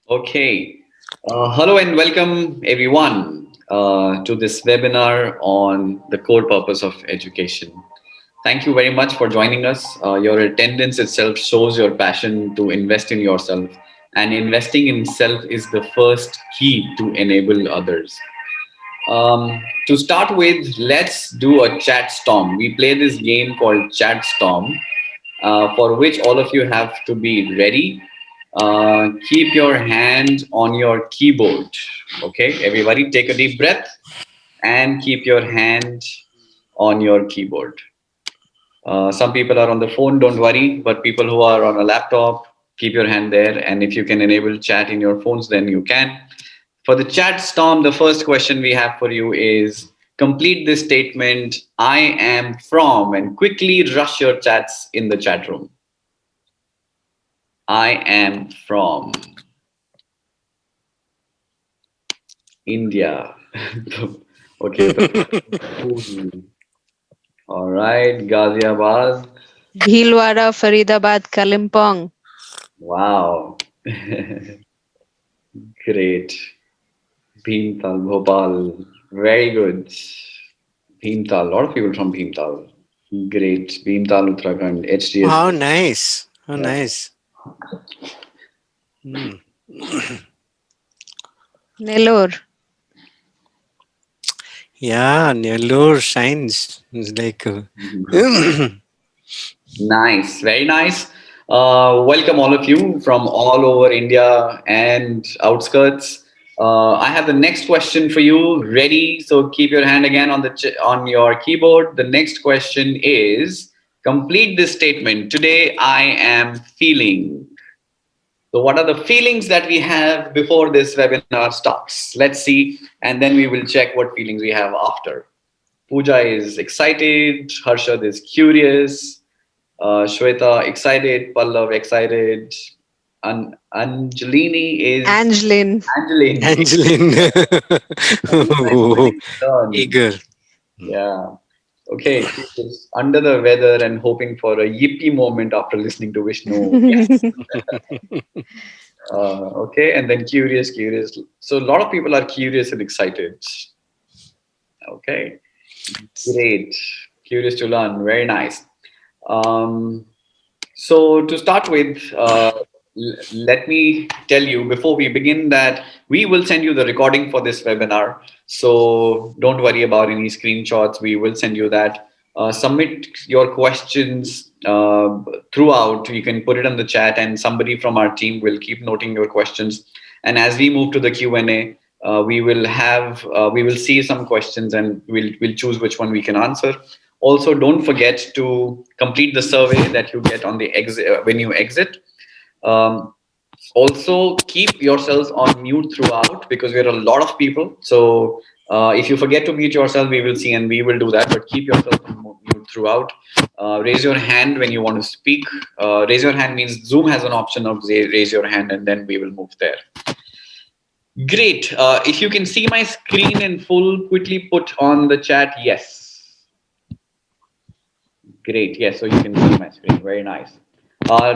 Okay. Hello and welcome everyone to this webinar on the core purpose of education. Thank you very much for joining us. Your attendance itself shows your passion to invest in yourself, and investing in self is the first key to enable others. To start with, let's do a chat storm. We play this game called Chat Storm, for which all of you have to be ready. Keep your hand on your keyboard. Okay, everybody, take a deep breath and keep your hand on your keyboard. Some people are on the phone, don't worry, but people who are on a laptop, keep your hand there. And if you can enable chat in your phones, then you can. For the chat storm, the first question we have for you is complete this statement I am from and quickly rush your chats in the chat room. I am from India. Okay. All right. Ghaziabad. Bhilwara, Faridabad, Kalimpong. Wow. Great. Bhimtal, Bhopal. Very good. Bhimtal. A lot of people from Bhimtal. Great. Bhimtal, Uttarakhand. Oh, HDS. how nice. How Yeah. nice. Hmm. Nellore. Yeah, Nellore shines. It's like, Nice, very nice. Welcome all of you from all over India and outskirts. I have the next question for you. Ready? So keep your hand again on the on your keyboard. The next question is complete this statement. Today I am feeling. So what are the feelings that we have before this webinar starts? Let's see, and then we will check what feelings we have after. Pooja is excited. Harshad is curious. Shweta excited, Pallav excited, Angelini is Angeline. Angeline. Angeline. Angelina is willing to learn. Eager. Yeah. Okay. She is under the weather and hoping for a yippee moment after listening to Vishnu. Yes. Okay. And then curious. So a lot of people are curious and excited. Okay. Great. Curious to learn. Very nice. Um, So to start with, let me tell you before we begin that we will send you the recording for this webinar. So don't worry about any screenshots. We will send you that. Submit your questions throughout. You can put it in the chat, and somebody from our team will keep noting your questions. And as we move to the Q&A, we will see some questions, and we'll choose which one we can answer. Also, don't forget to complete the survey that you get on the exit when you exit. Um, Also, keep yourselves on mute throughout because we're a lot of people. So if you forget to mute yourself, we will see and we will do that. But keep yourself on mute throughout. Raise your hand when you want to speak. Raise your hand means Zoom has an option of raise your hand, and then we will move there. Great. If you can see my screen in full, quickly put on the chat yes. Great. Yes, so you can see my screen. Very nice.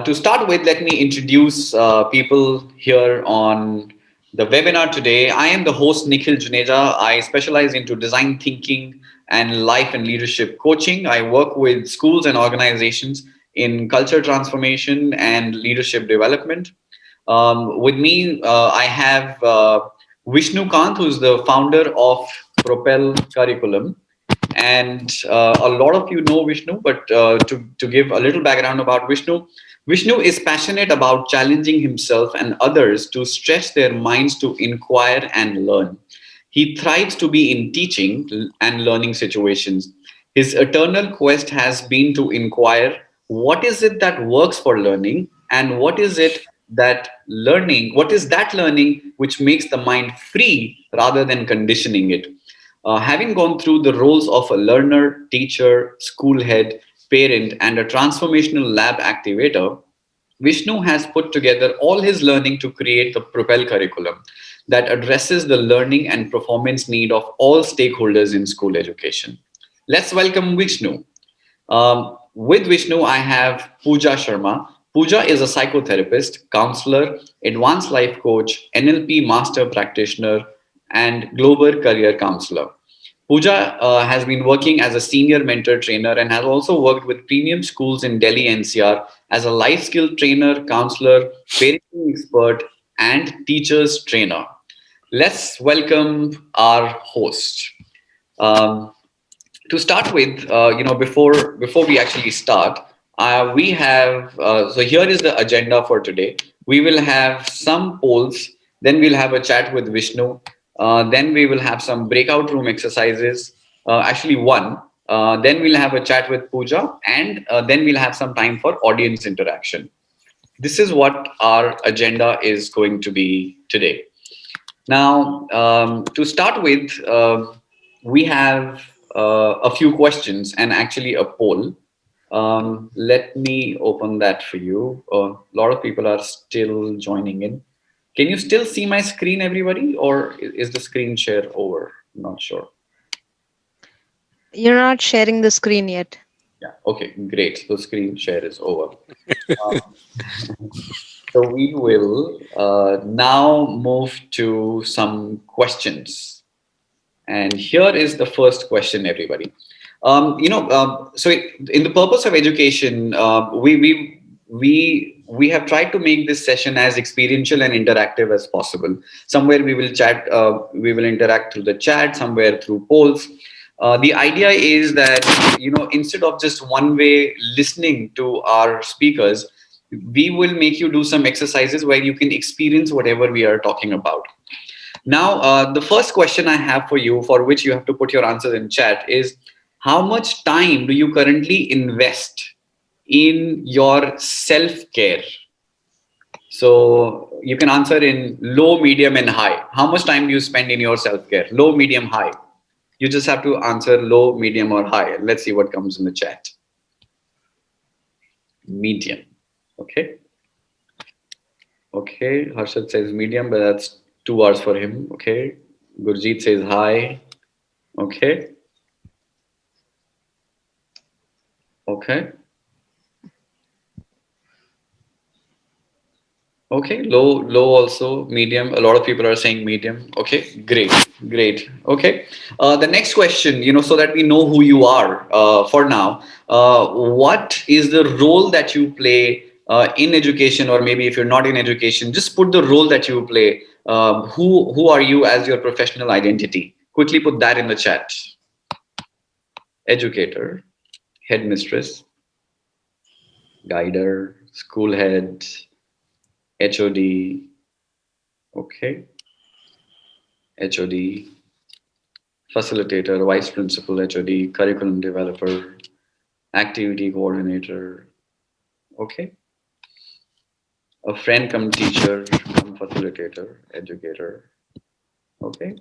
To start with, let me introduce people here on the webinar today. I am the host, Nikhil Juneja. I specialize into design thinking and life and leadership coaching. I work with schools and organizations in culture transformation and leadership development. With me, I have Vishnu Kant, who's the founder of Propel Curriculum. And a lot of you know Vishnu, but to give a little background about Vishnu, Vishnu is passionate about challenging himself and others to stretch their minds to inquire and learn. He thrives to be in teaching and learning situations. His eternal quest has been to inquire what is it that works for learning and what is that learning which makes the mind free rather than conditioning it. Having gone through the roles of a learner, teacher, school head, parent, and a transformational lab activator, Vishnu has put together all his learning to create the Propel curriculum that addresses the learning and performance need of all stakeholders in school education. Let's welcome Vishnu. With Vishnu, I have Pooja Sharma. Pooja is a psychotherapist, counselor, advanced life coach, NLP master practitioner, and global career counselor. Pooja has been working as a senior mentor trainer and has also worked with premium schools in Delhi NCR as a life skill trainer, counselor, parenting expert, and teachers trainer. Let's welcome our host. Um, to start with, before we actually start, we have so here is the agenda for today. We will have some polls, then we'll have a chat with Vishnu, then we will have some breakout room exercises. Actually, one. Then we'll have a chat with Pooja, and then we'll have some time for audience interaction. This is what our agenda is going to be today. Now, to start with, we have a few questions and actually a poll. Let me open that for you. A lot of people are still joining in. Can you still see my screen, everybody, or is the screen share over? Not sure. You're not sharing the screen yet. Yeah. Okay. Great. The screen share is over. Um, so we will now move to some questions. And here is the first question, everybody. In the purpose of education, we have tried to make this session as experiential and interactive as possible. Somewhere we will chat, we will interact through the chat, somewhere through polls. The idea is that instead of just one way listening to our speakers, we will make you do some exercises where you can experience whatever we are talking about. Now, the first question I have for you, for which you have to put your answers in chat, is how much time do you currently invest in your self-care? So you can answer in low, medium, and high. How much time do you spend in your self-care? Low, medium, high. You just have to answer low, medium, or high. Let's see what comes in the chat. Medium. Okay. Okay. Harshad says medium, but that's 2 hours for him. Okay. Gurjeet says high. Okay. Okay. Okay. Low also. Medium. A lot of people are saying medium. Okay. Great. Great. Okay. The next question, so that we know who you are for now, what is the role that you play in education, or maybe if you're not in education, just put the role that you play. Who are you as your professional identity? Quickly put that in the chat. Educator, headmistress, guider, school head, HOD, okay, HOD, facilitator, vice principal, HOD, curriculum developer, activity coordinator, okay, a friend come teacher, come facilitator, educator, okay.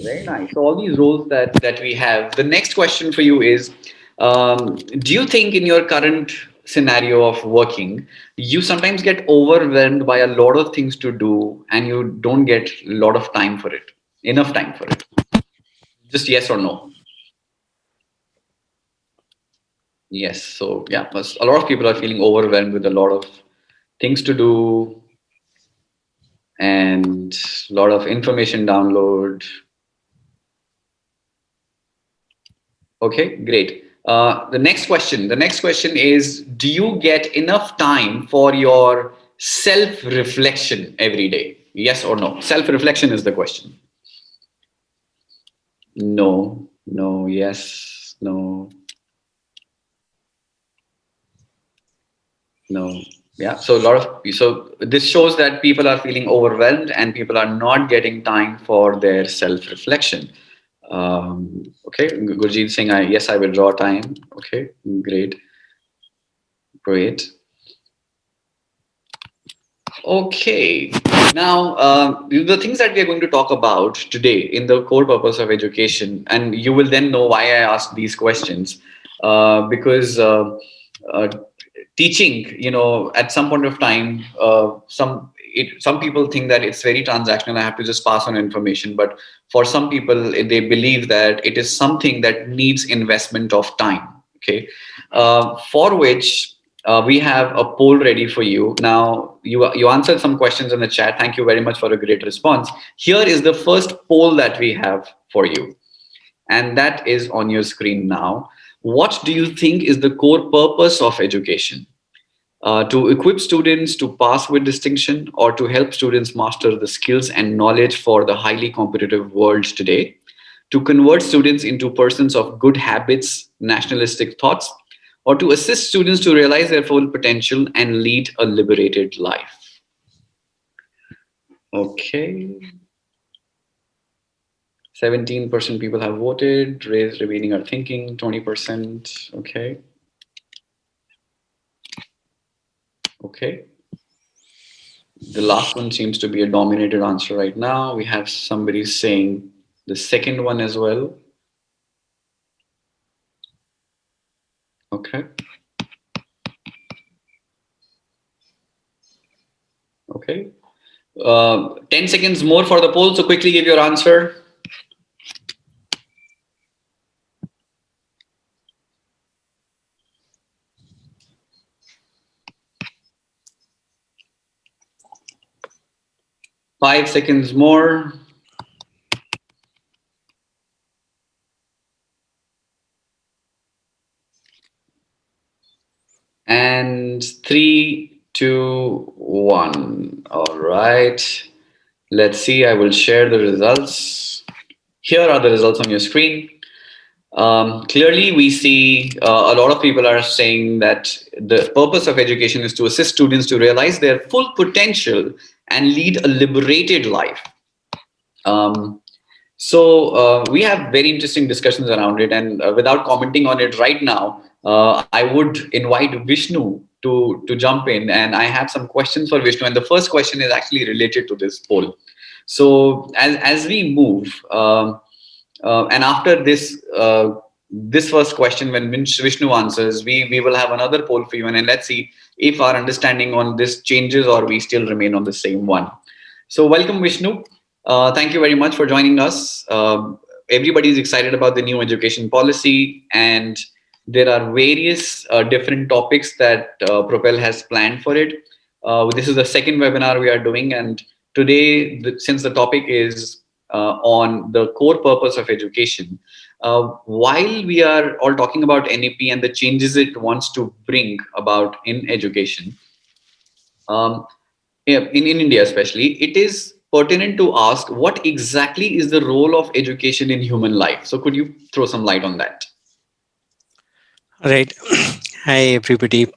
Very nice. So all these roles that we have. The next question for you is, do you think in your current scenario of working, you sometimes get overwhelmed by a lot of things to do and you don't get a lot of time for it, enough time for it? Just yes or no. Yes. So yeah, a lot of people are feeling overwhelmed with a lot of things to do and a lot of information download. Okay, great. The next question is, do you get enough time for your self-reflection every day? Yes or no? Self-reflection is the question. No, no, yes, no, no. Yeah, so so this shows that people are feeling overwhelmed and people are not getting time for their self-reflection. Okay, Gurjeet saying, yes, I will draw time. Okay, great, great. Okay, now the things that we are going to talk about today in the core purpose of education, and you will then know why I asked these questions, because uh, teaching, at some point of time, some people think that it's very transactional. I have to just pass on information, but for some people, they believe that it is something that needs investment of time. Okay, for which we have a poll ready for you. Now, you answered some questions in the chat. Thank you very much for a great response. Here is the first poll that we have for you, and that is on your screen now. What do you think is the core purpose of education? To equip students to pass with distinction, or to help students master the skills and knowledge for the highly competitive world today, to convert students into persons of good habits, nationalistic thoughts, or to assist students to realize their full potential and lead a liberated life. Okay, 17% people have voted, raised, remaining are thinking, 20%. Okay, okay. The last one seems to be a dominated answer right now. We have somebody saying the second one as well. Okay. Okay. 10 seconds more for the poll. So quickly give your answer. 5 seconds more. And three, two, one. All right. Let's see. I will share the results. Here are the results on your screen. Clearly, we see a lot of people are saying that the purpose of education is to assist students to realize their full potential and lead a liberated life. Um, we have very interesting discussions around it, and without commenting on it right now, I would invite Vishnu to jump in, and I have some questions for Vishnu. And the first question is actually related to this poll. So as we move, and after this first question, when Vishnu answers, we will have another poll for you, and then let's see if our understanding on this changes or we still remain on the same one. So welcome, Vishnu. Thank you very much for joining us. Everybody is excited about the new education policy, and there are various different topics that Propel has planned for it. This is the second webinar we are doing, and today, since the topic is on the core purpose of education, while we are all talking about NEP and the changes it wants to bring about in education, um, yeah, in India especially, it is pertinent to ask what exactly is the role of education in human life. So could you throw some light on that? Right. Hi, everybody.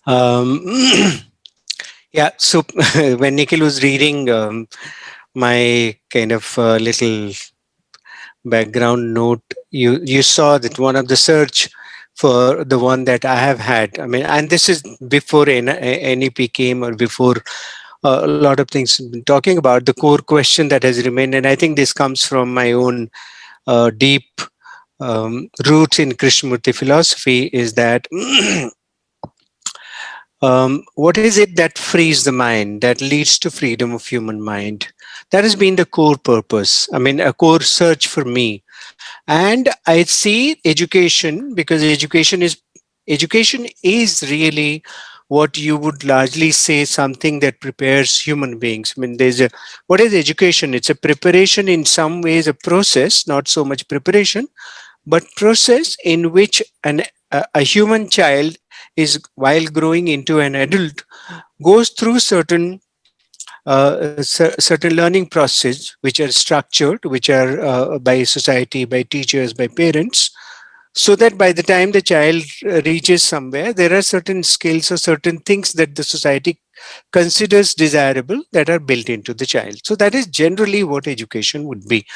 Um, yeah, so when Nikhil was reading my kind of little background note, you saw that one of the search for the one that I have had. I mean, and this is before NEP came, or before a lot of things been talking about the core question that has remained, and I think this comes from my own deep roots in Krishnamurti philosophy, is that what is it that frees the mind, that leads to freedom of human mind? That has been the core purpose. I mean, a core search for me. And I see education, because education is really what you would largely say something that prepares human beings. I mean, what is education? It's a preparation, in some ways a process, not so much preparation, but process in which a human child is, while growing into an adult, goes through certain learning process which are structured, which are by society, by teachers, by parents, so that by the time the child reaches somewhere, there are certain skills or certain things that the society considers desirable that are built into the child. So that is generally what education would be.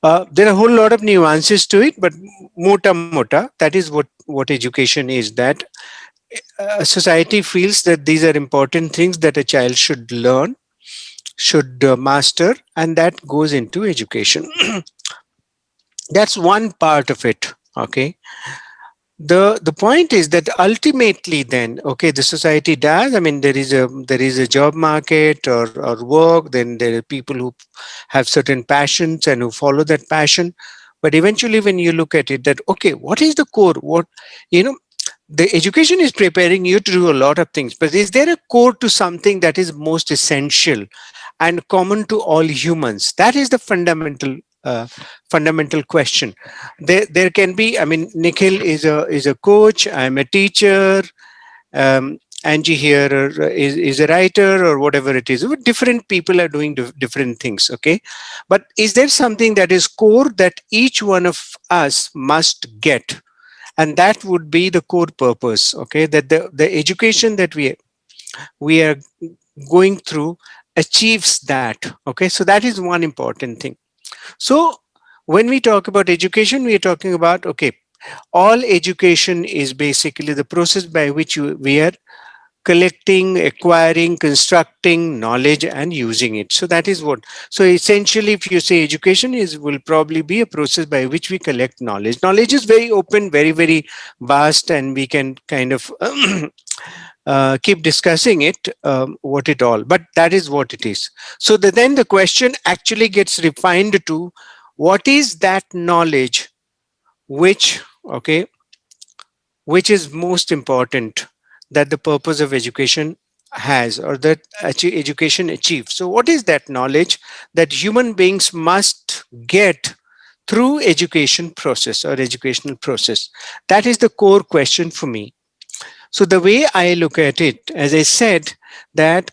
There are a whole lot of nuances to it, but mota, that is what education is. That society feels that these are important things that a child should learn, should master, and that goes into education. That's one part of it. Okay. The point is that ultimately, then, okay, the society does, I mean, there is a job market, or work, then there are people who have certain passions and who follow that passion. But eventually when you look at it, that okay, what is the core, what, you know, the education is preparing you to do a lot of things, but is there a core to something that is most essential and common to all humans? That is the fundamental question. There can be, I mean, Nikhil is a coach, I'm a teacher, Angie here is a writer, or whatever it is. Different people are doing different things, okay? But is there something that is core that each one of us must get? And that would be the core purpose, okay? That the education that we are going through achieves that, okay? So that is one important thing. So when we talk about education, we are talking about, okay, all education is basically the process by which we are collecting, acquiring, constructing knowledge and using it. So that is what. So essentially, if you say education is, will probably be a process by which we collect knowledge. Knowledge is very open, very vast, and we can kind of keep discussing it, what it all. But that is what it is. So then the question actually gets refined to what is that knowledge which, okay, which is most important, that the purpose of education has, or that education achieves. So what is that knowledge that human beings must get through education process or educational process? That is the core question for me. So the way I look at it, as I said, that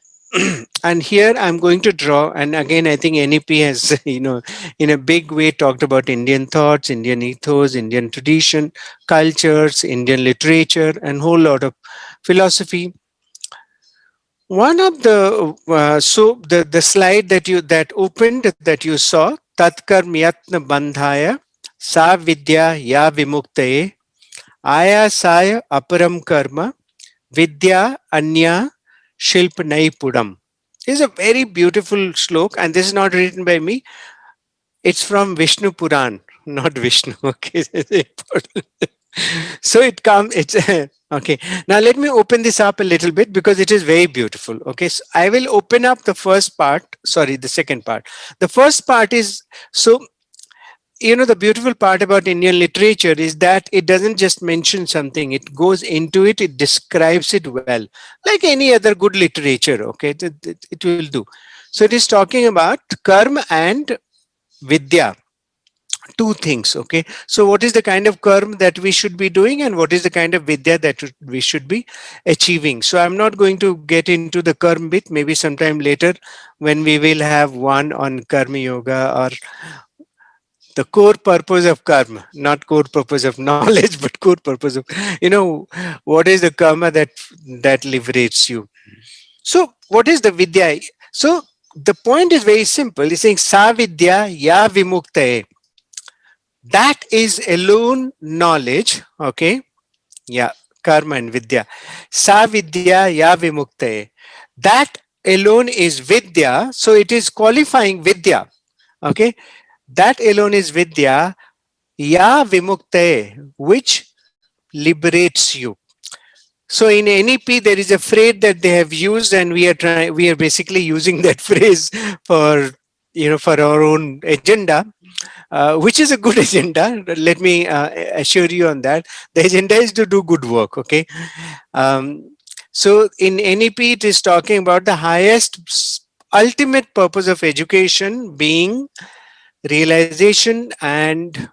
and here I'm going to draw, and again, I think NEP has, in a big way talked about Indian thoughts, Indian ethos, Indian tradition, cultures, Indian literature, and whole lot of philosophy. One of the, so the slide that opened, that you saw, Tatkarm Yatna Bandhaya, Sa Vidya Ya Vimuktaye, Ayasaya Aparam Karma, Vidya Anya Shilp Naipudam. Is a very beautiful slok, and this is not written by me. It's from Vishnu Puran, not Vishnu. Okay, it's important. So it comes. It's okay. Now let me open this up a little bit because it is very beautiful. Okay, so I will open up the first part. Sorry, the second part. The first part is, so the beautiful part about Indian literature is that it doesn't just mention something, it goes into it, it describes it well, like any other good literature. Okay, it will do. So it is talking about karma and vidya, two things. Okay, so what is the kind of karma that we should be doing, and what is the kind of vidya that we should be achieving? So I'm not going to get into the karma bit, maybe sometime later when we will have one on karma yoga, or the core purpose of karma, not core purpose of knowledge, but core purpose of, what is the karma that liberates you? So what is the vidya? So the point is very simple. It's saying sa vidya ya vimuktaye. That is alone knowledge. Okay. Yeah. Karma and vidya. Sa vidya ya vimuktaye. That alone is vidya. So it is qualifying vidya. Okay. That alone is vidya ya vimuktaye, which liberates you. So in NEP, there is a phrase that they have used, and we are basically using that phrase for, for our own agenda, which is a good agenda. Let me assure you on that. The agenda is to do good work. Okay. So in NEP, it is talking about the highest, ultimate purpose of education being realization and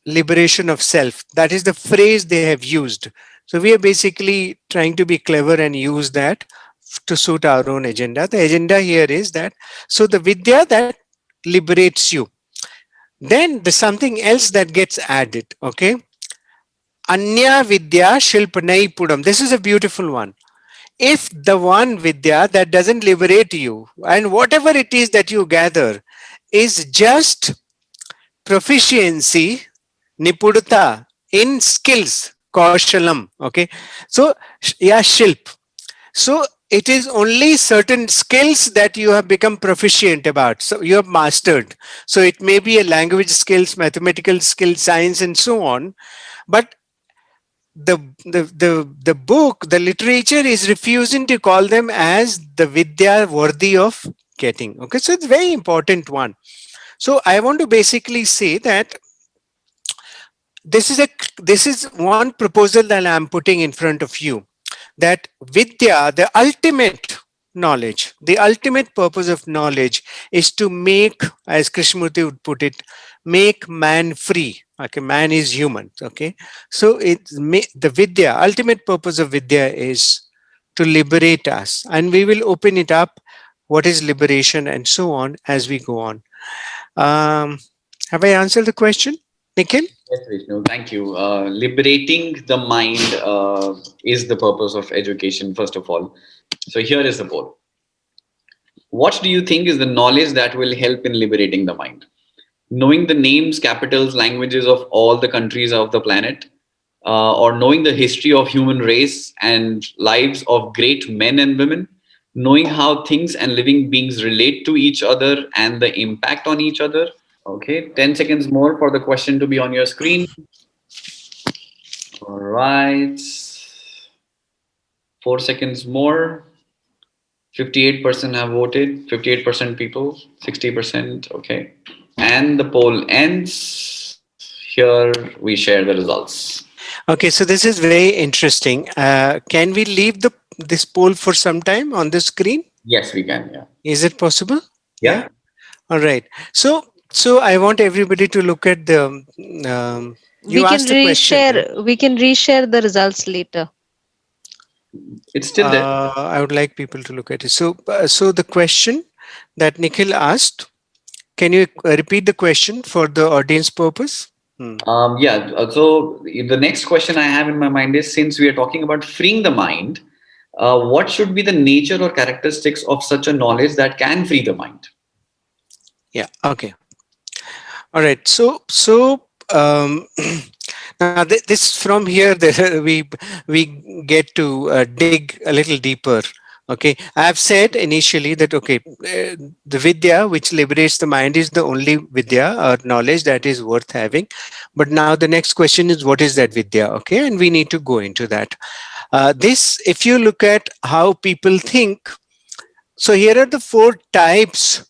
liberation of self. That is the phrase they have used. So we are basically trying to be clever and use that to suit our own agenda. The agenda here is that, so the vidya that liberates you. Then there's something else that gets added. Okay. Anya vidya shilpanai pudam. This is a beautiful one. If the one vidya that doesn't liberate you, and whatever it is that you gather, is just proficiency, nipudata in skills, kaushalam. Okay. So yeah, shilp. So it is only certain skills that you have become proficient about, so you have mastered. So it may be a language skills, mathematical skills, science, and so on. But the book, the literature is refusing to call them as the vidya worthy of getting. Okay, so it's very important one. So I want to basically say that this is a this is one proposal that I'm putting in front of you, that vidya, the ultimate knowledge, the ultimate purpose of knowledge is to make, as Krishnamurti would put it, make man free. Okay, man is human. Okay, so the vidya, ultimate purpose of vidya is to liberate us, and we will open it up. What is liberation, and so on as we go on. Um, have I answered the question, Nikhil? Yes, Vishnu, thank you. Liberating the mind is the purpose of education, first of all. So here is the poll. What do you think is the knowledge that will help in liberating the mind? Knowing the names, capitals, languages of all the countries of the planet, or knowing the history of human race and lives of great men and women, knowing how things and living beings relate to each other and the impact on each other. Okay, 10 seconds more for the question to be on your screen. All right, 4 seconds more. 58% have voted, 58% people, 60%. Okay. And the poll ends. Here we share the results. Okay, so this is very interesting. Can we leave this poll for some time on the screen? Yes, we can. Yeah. Is it possible? Yeah. Yeah. All right. So I want everybody to look at the. You asked a question, right? We can reshare the results later. It's still there. I would like people to look at it. So the question that Nikhil asked, can you repeat the question for the audience purpose? Hmm. Yeah. So the next question I have in my mind is, since we are talking about freeing the mind, what should be the nature or characteristics of such a knowledge that can free the mind? Yeah. Okay. All right. So now this from here we get to dig a little deeper. Okay, I have said initially that okay, the vidya which liberates the mind is the only vidya or knowledge that is worth having. But now the next question is, what is that vidya? Okay, and we need to go into that. This, if you look at how people think, so here are the four types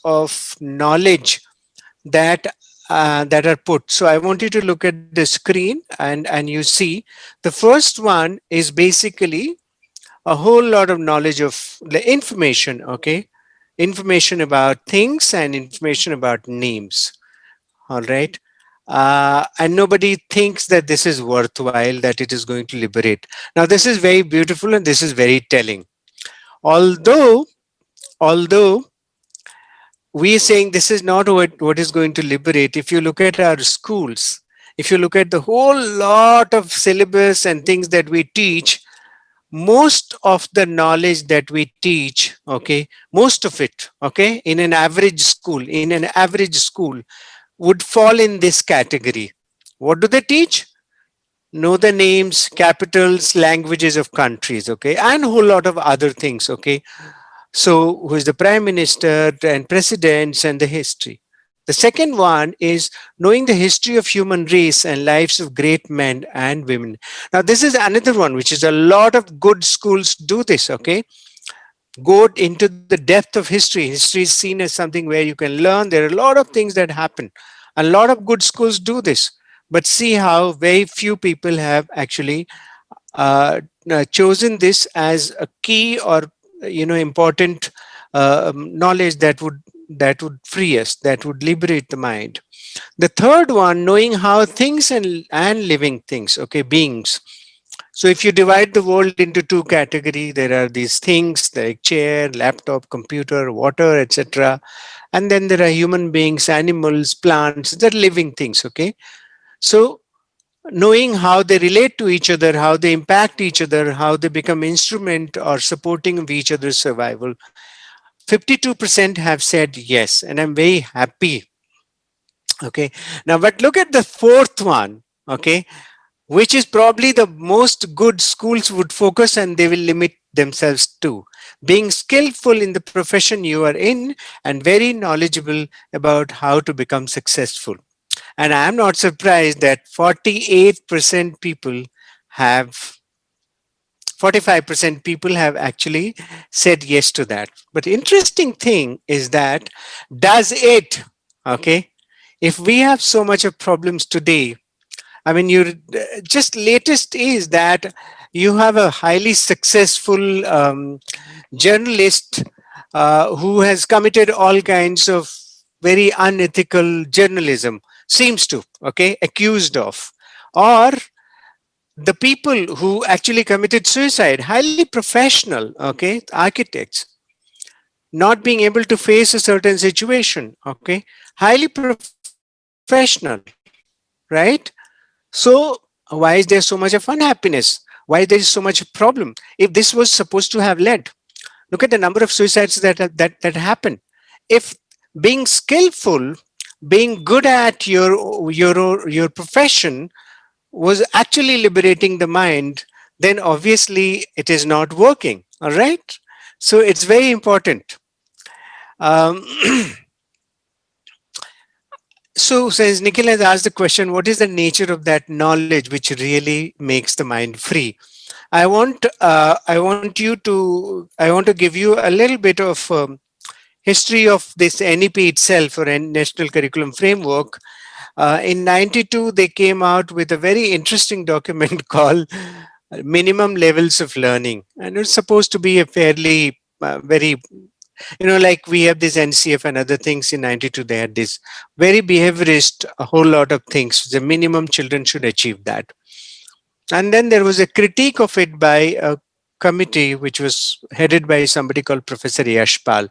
of knowledge that that are put. So I want you to look at the screen, and you see the first one is basically a whole lot of knowledge of the information. Okay, information about things and information about names. All right. And nobody thinks that this is worthwhile, that it is going to liberate. Now, this is very beautiful and this is very telling. Although we are saying this is not what is going to liberate. If you look at our schools, if you look at the whole lot of syllabus and things that we teach, most of the knowledge that we teach, okay, most of it, okay, in an average school would fall in this category. What do they teach? Know the names, capitals, languages of countries, okay, and a whole lot of other things, okay. So, who is the prime minister and presidents and the history. The second one is knowing the history of human race and lives of great men and women. Now, this is another one, which is a lot of good schools do this, okay. Go into the depth of history. History is seen as something where you can learn. There are a lot of things that happen. A lot of good schools do this. But see how very few people have actually chosen this as a key or important knowledge that would free us, that would liberate the mind. The third one, knowing how things and living things, okay, beings. So if you divide the world into two categories, there are these things like chair, laptop, computer, water, etc. And then there are human beings, animals, plants, they're living things, okay. So knowing how they relate to each other, how they impact each other, how they become instrument or supporting of each other's survival. 52% have said yes, and I'm very happy. Okay. Now, but look at the fourth one, okay, which is probably the most good schools would focus and they will limit themselves to being skillful in the profession you are in and very knowledgeable about how to become successful. And I'm not surprised that 48% people have 45% people have actually said yes to that. But interesting thing is that does it, okay, If we have so much of problems today, I mean, you just latest is that you have a highly successful journalist who has committed all kinds of very unethical journalism, seems to, okay, accused of, or the people who actually committed suicide, highly professional, okay, architects, not being able to face a certain situation, okay, highly professional, right? So why is there so much of unhappiness? Why there is so much problem? If this was supposed to have led, look at the number of suicides that happen. If being skillful, being good at your profession was actually liberating the mind, then obviously it is not working. All right. So it's very important. Um, so, since Nikhil has asked the question, what is the nature of that knowledge which really makes the mind free? I want to give you a little bit of history of this NEP itself, or National Curriculum Framework. In '92, they came out with a very interesting document called Minimum Levels of Learning, and it's supposed to be a fairly very, like we have this NCF and other things. In '92, they had this very behaviorist, a whole lot of things. The minimum children should achieve that. And then there was a critique of it by a committee which was headed by somebody called Professor Yashpal.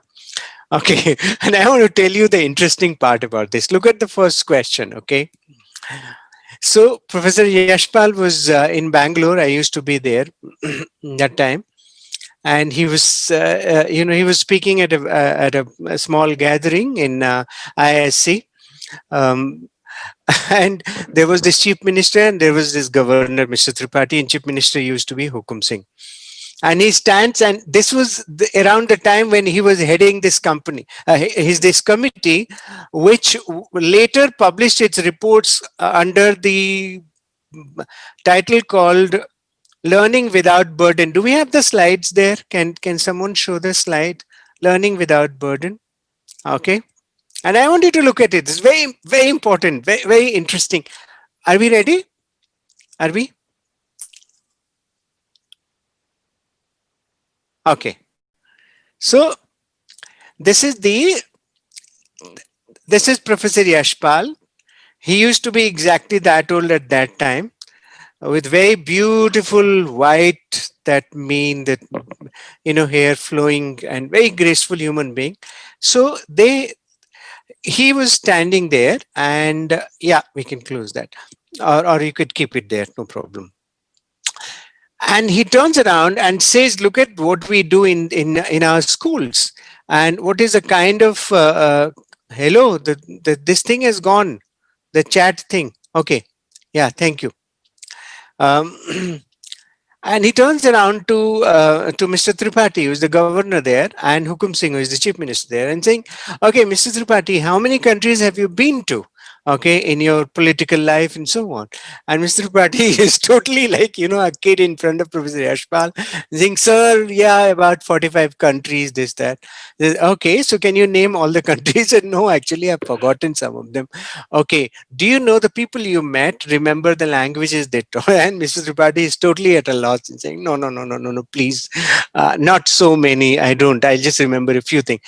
Okay, and I want to tell you the interesting part about this. Look at the first question. Okay, so Professor Yashpal was in Bangalore. I used to be there that time, and he was, he was speaking at a small gathering in ISC. Um, and there was this chief minister and there was this governor, Mr. Tripathi, and chief minister used to be Hukum Singh. And he stands, and this was around the time when he was heading this company, this committee, which later published its reports under the title called Learning Without Burden. Do we have the slides there? Can someone show the slide? Learning Without Burden. Okay. And I want you to look at it. It's very, very important, very, very interesting. Are we ready? Are we? Okay. So this is Professor Yashpal. He used to be exactly that old at that time, with very beautiful white, that mean that, hair flowing, and very graceful human being. So he was standing there, and yeah, we can close that, or you could keep it there, no problem. And he turns around and says, look at what we do in our schools, and what is a kind of hello, this thing has gone, the chat thing. Okay, yeah, thank you. um, And he turns around to Mr. Tripathi, who is the governor there, and Hukum Singh, who is the chief minister there, and saying, "Okay, Mr. Tripathi, how many countries have you been to? Okay, in your political life and so on." And Mr. Tripathi is totally like, a kid in front of Professor Yashpal, saying, "Sir, yeah, about 45 countries, this, that." Okay, so can you name all the countries? And no, actually, I've forgotten some of them. Okay, do you know the people you met? Remember the languages they taught? And Mr. Tripathi is totally at a loss and saying, no, no, no, no, no, no, please, not so many. I don't. I just remember a few things.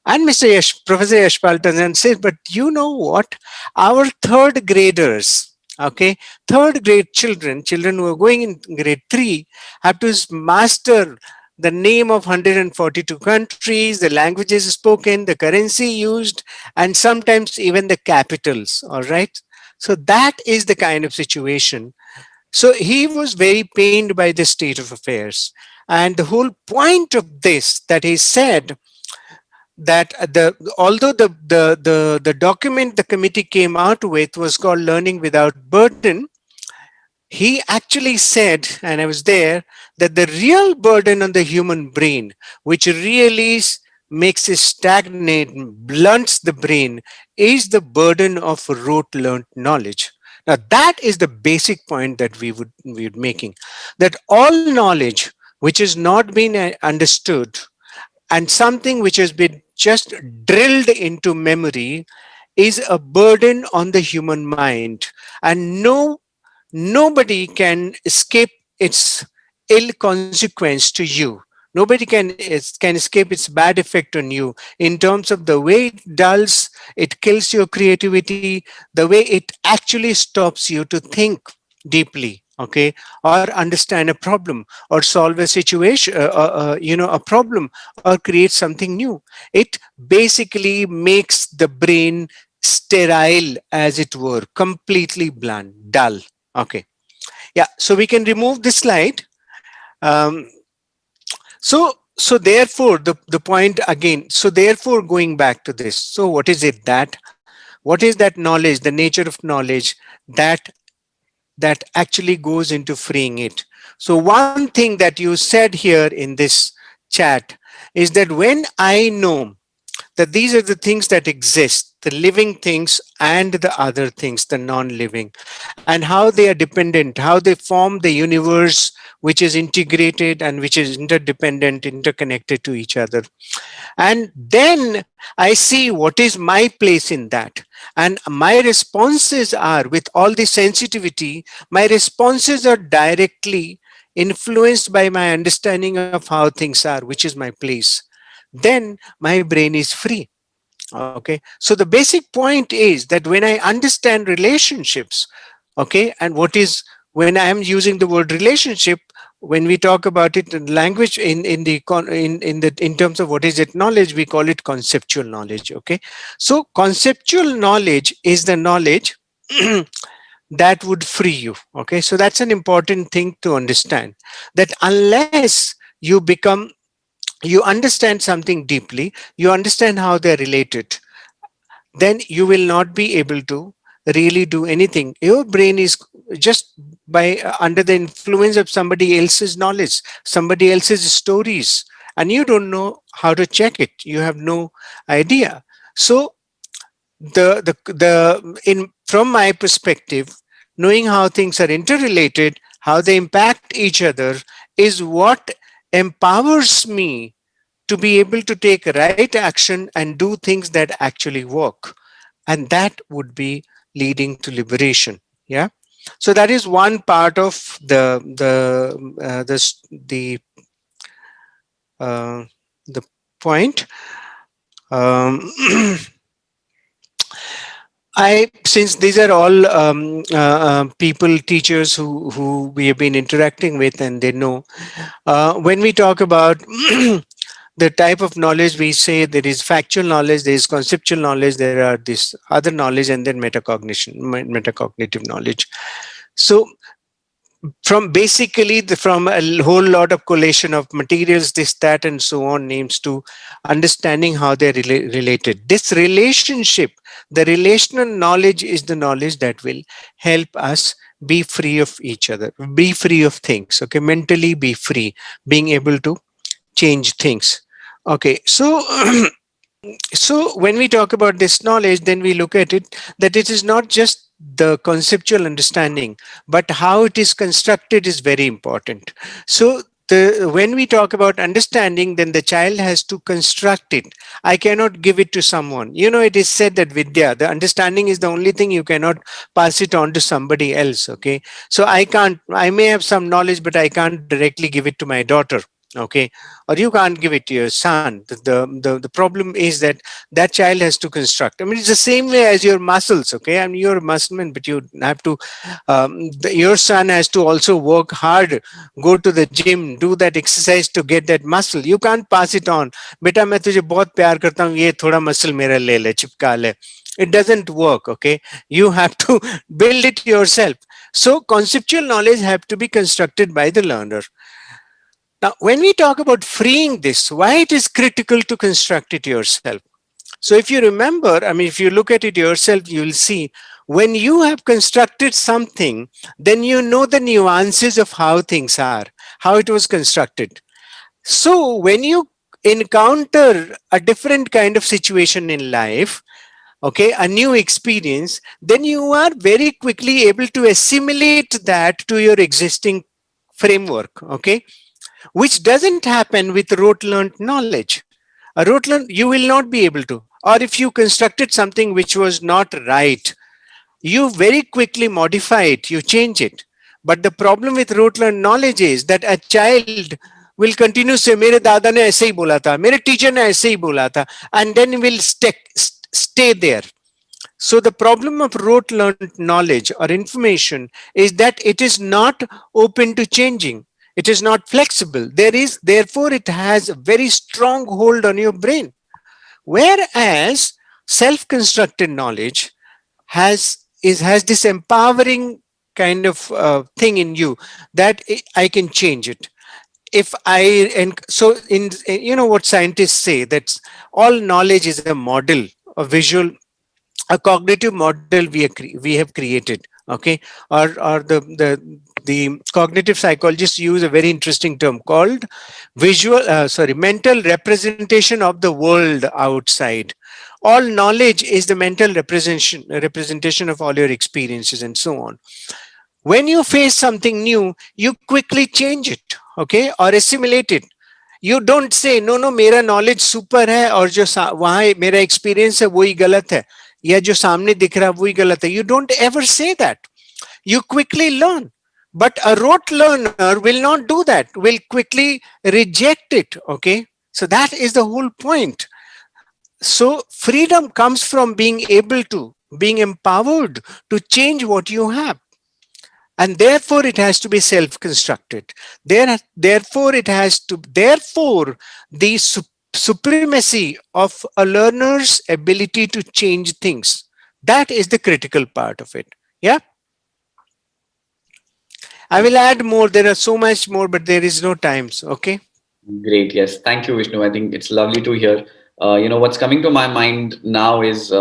And Professor Yashpal turns and says, but you know what? Our third graders, okay, third grade children who are going in grade 3 have to master the name of 142 countries, the languages spoken, the currency used, and sometimes even the capitals. All right. So that is the kind of situation. So he was very pained by this state of affairs. And the whole point of this, that he said that although the document the committee came out with was called Learning Without Burden, he actually said, and I was there, that the real burden on the human brain, which really makes it stagnate, blunts the brain, is the burden of rote learned knowledge. Now, that is the basic point that we would making, that all knowledge which has not been understood, and something which has been just drilled into memory, is a burden on the human mind, and nobody can escape its ill consequence to you. Nobody can escape its bad effect on you, in terms of the way it dulls, it kills your creativity, the way it actually stops you to think deeply, okay, or understand a problem, or solve a situation, a problem, or create something new. It basically makes the brain sterile, as it were, completely blunt, dull. Okay, yeah, so we can remove this slide. um, so therefore, the point again, so therefore, going back to this, so what is that knowledge, the nature of knowledge, that actually goes into freeing it? So one thing that you said here in this chat is that when I know that these are the things that exist, the living things and the other things, the non-living, and how they are dependent, how they form the universe, which is integrated and which is interdependent, interconnected to each other. And then I see what is my place in that. And my responses are, with all the sensitivity, my responses are directly influenced by my understanding of how things are, which is my place. Then my brain is free. Okay, so the basic point is that when I understand relationships, okay, and what is, when I am using the word relationship, when we talk about it in language, in terms of what is it knowledge, we call it conceptual knowledge. Okay, so conceptual knowledge is the knowledge that would free you. Okay, so that's an important thing to understand, that unless you understand something deeply, you understand how they're related, then you will not be able to really do anything. Your brain is just by under the influence of somebody else's knowledge, somebody else's stories, and you don't know how to check it. You have no idea. So the in from my perspective, knowing how things are interrelated, how they impact each other, is what empowers me to be able to take right action and do things that actually work, and that would be leading to liberation. Yeah, so that is one part of uh, the point. um, I, since these are all people, teachers who we have been interacting with, and they know, when we talk about the type of knowledge, we say there is factual knowledge, there is conceptual knowledge, there are this other knowledge, and then metacognition, metacognitive knowledge. So from basically from a whole lot of collation of materials, this, that, and so on, names, to understanding how they're related. This relationship, the relational knowledge, is the knowledge that will help us be free of each other, be free of things. Okay, mentally be free, being able to change things. Okay, so so when we talk about this knowledge, then we look at it that it is not just the conceptual understanding, but how it is constructed is very important. So when we talk about understanding, then the child has to construct it. I cannot give it to someone. You know, it is said that vidya, the understanding, is the only thing you cannot pass it on to somebody else. Okay, so I may have some knowledge, but I can't directly give it to my daughter. Okay, or you can't give it to your son. The problem is that that child has to construct. I mean, it's the same way as your muscles. Okay, I mean, you're a muscleman, but you have to your son has to also work hard, go to the gym, do that exercise to get that muscle. You can't pass it on. Beta, मैं तुझे बहुत प्यार करता हूँ, ये थोड़ा muscle मेरा ले ले, चिपका ले. It doesn't work. Okay, you have to build it yourself. So conceptual knowledge have to be constructed by the learner. Now, when we talk about freeing this, why it is critical to construct it yourself? So if you remember, I mean, if you look at it yourself, you will see when you have constructed something, then you know the nuances of how things are, how it was constructed. So when you encounter a different kind of situation in life, okay, a new experience, then you are very quickly able to assimilate that to your existing framework. Okay, which doesn't happen with rote learned knowledge. A rote learned, you will not be able to. or if you constructed something which was not right, you very quickly modify it, you change it. But the problem with rote learned knowledge is that a child will continue to say मेरे दादा ने ऐसे ही बोला था, मेरे teacher ने ऐसे ही बोला था, and then will stay there. So the problem of rote learned knowledge or information is that it is not open to changing. It is not flexible. Therefore, it has a very strong hold on your brain. Whereas self-constructed knowledge has this empowering kind of thing in you that I can change it. If I and so in you know what scientists say, that all knowledge is a model, a visual, a cognitive model we have created. Okay, or the cognitive psychologists use a very interesting term called mental representation of the world outside. All knowledge is the mental representation of all your experiences and so on. When you face something new, you quickly change it, okay, or assimilate it. You don't say no no मेरा knowledge super है और जो वहाँ मेरा experience है वही गलत है, या जो सामने दिख रहा है वही गलत है. You don't ever say that. You quickly learn. But a rote learner will not do that, will quickly reject it. Okay, so that is the whole point. So freedom comes from being empowered to change what you have, and therefore it has to be self-constructed. Therefore it has to, therefore the supremacy of a learner's ability to change things, that is the critical part of it. Yeah, I will add more. There are so much more, but there is no times. Okay. Great. Yes. Thank you, Vishnu. I think it's lovely to hear. What's coming to my mind now is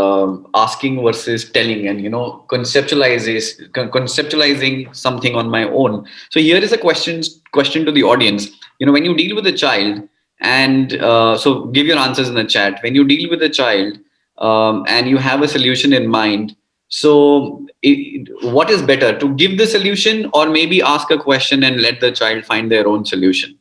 asking versus telling, and conceptualizing something on my own. So here is a question to the audience. When you deal with a child, and so give your answers in the chat. When you deal with a child, and you have a solution in mind, so what is better, to give the solution or maybe ask a question and let the child find their own solution?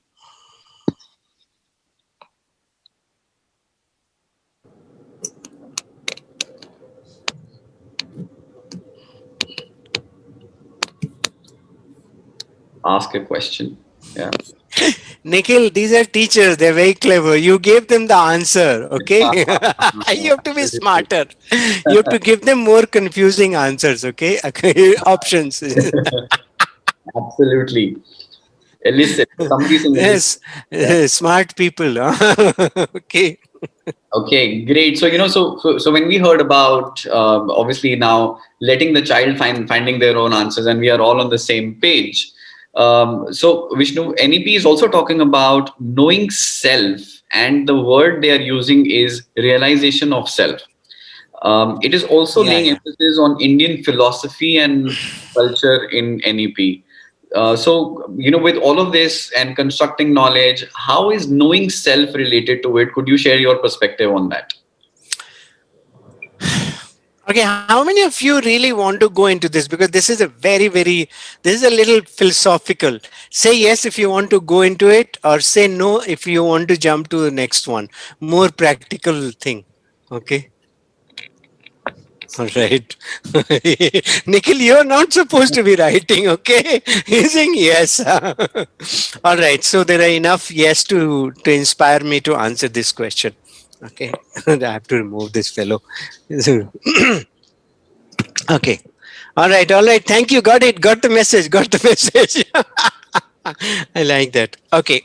Ask a question. Yeah. Nikhil, these are teachers. They're very clever. You gave them the answer. Okay. You have to be smarter. You have to give them more confusing answers. Okay. Options. Absolutely. Listen, somebody saying Yes. yeah. Smart people. Huh? Okay. Okay, great. So when we heard about obviously now letting the child finding their own answers, and we are all on the same page. So Vishnu, NEP is also talking about knowing self, and the word they are using is realization of self. It is also Yeah. laying Yeah. emphasis on Indian philosophy and culture in NEP. With all of this and constructing knowledge, how is knowing self related to it? Could you share your perspective on that? Okay, how many of you really want to go into this? Because this is a this is a little philosophical. Say yes if you want to go into it, or say no if you want to jump to the next one. More practical thing. Okay. All right. Nikhil, you're not supposed to be writing, okay? He's saying yes. All right. So there are enough yes to inspire me to answer this question. Okay. I have to remove this fellow. Okay. All right. All right. Thank you. Got it. Got the message. Got the message. I like that. Okay.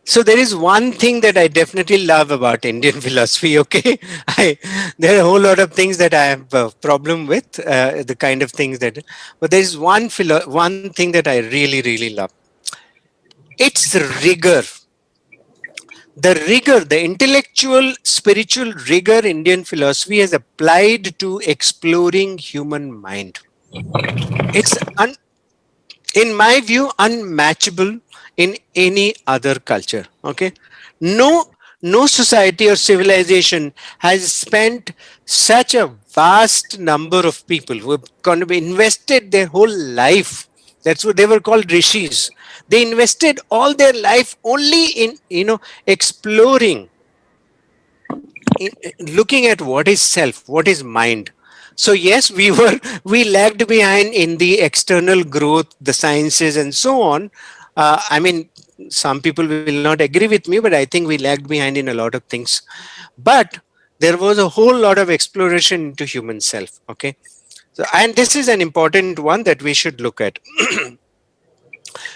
So there is one thing that I definitely love about Indian philosophy. Okay, there are a whole lot of things that I have a problem with, the kind of things that, but there is one thing that I really love. It's rigor. The intellectual, spiritual rigor Indian philosophy has applied to exploring human mind. It's in my view unmatchable in any other culture. Okay, no no society or civilization has spent such a vast number of people who have kind of invested their whole life. That's what they were called, rishis. They invested all their life only in exploring looking at what is self, what is mind. So yes, we lagged behind in the external growth, the sciences, and so on. I mean, some people will not agree with me, but I think we lagged behind in a lot of things. But there was a whole lot of exploration into human self. Okay, so, and this is an important one that we should look at.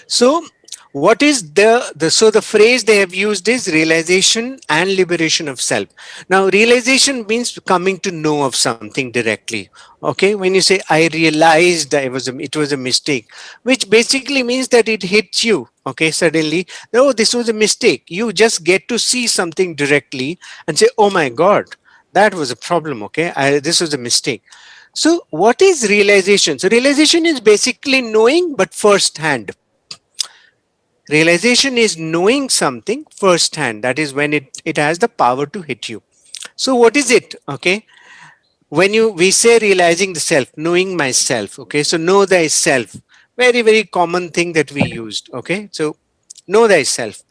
So what is the phrase they have used is realization and liberation of self. Now realization means coming to know of something directly. Okay, when you say I realized it was a mistake, which basically means that it hits you. Okay, suddenly, oh, this was a mistake. You just get to see something directly and say, oh my god, that was a problem. Okay, this was a mistake. So what is realization? So realization is basically knowing, but first hand. Realization is knowing something firsthand. That is when it has the power to hit you. So what is it? Okay. When we say realizing the self, knowing myself. Okay. So know thyself. Very, very common thing that we used. Okay. So know thyself.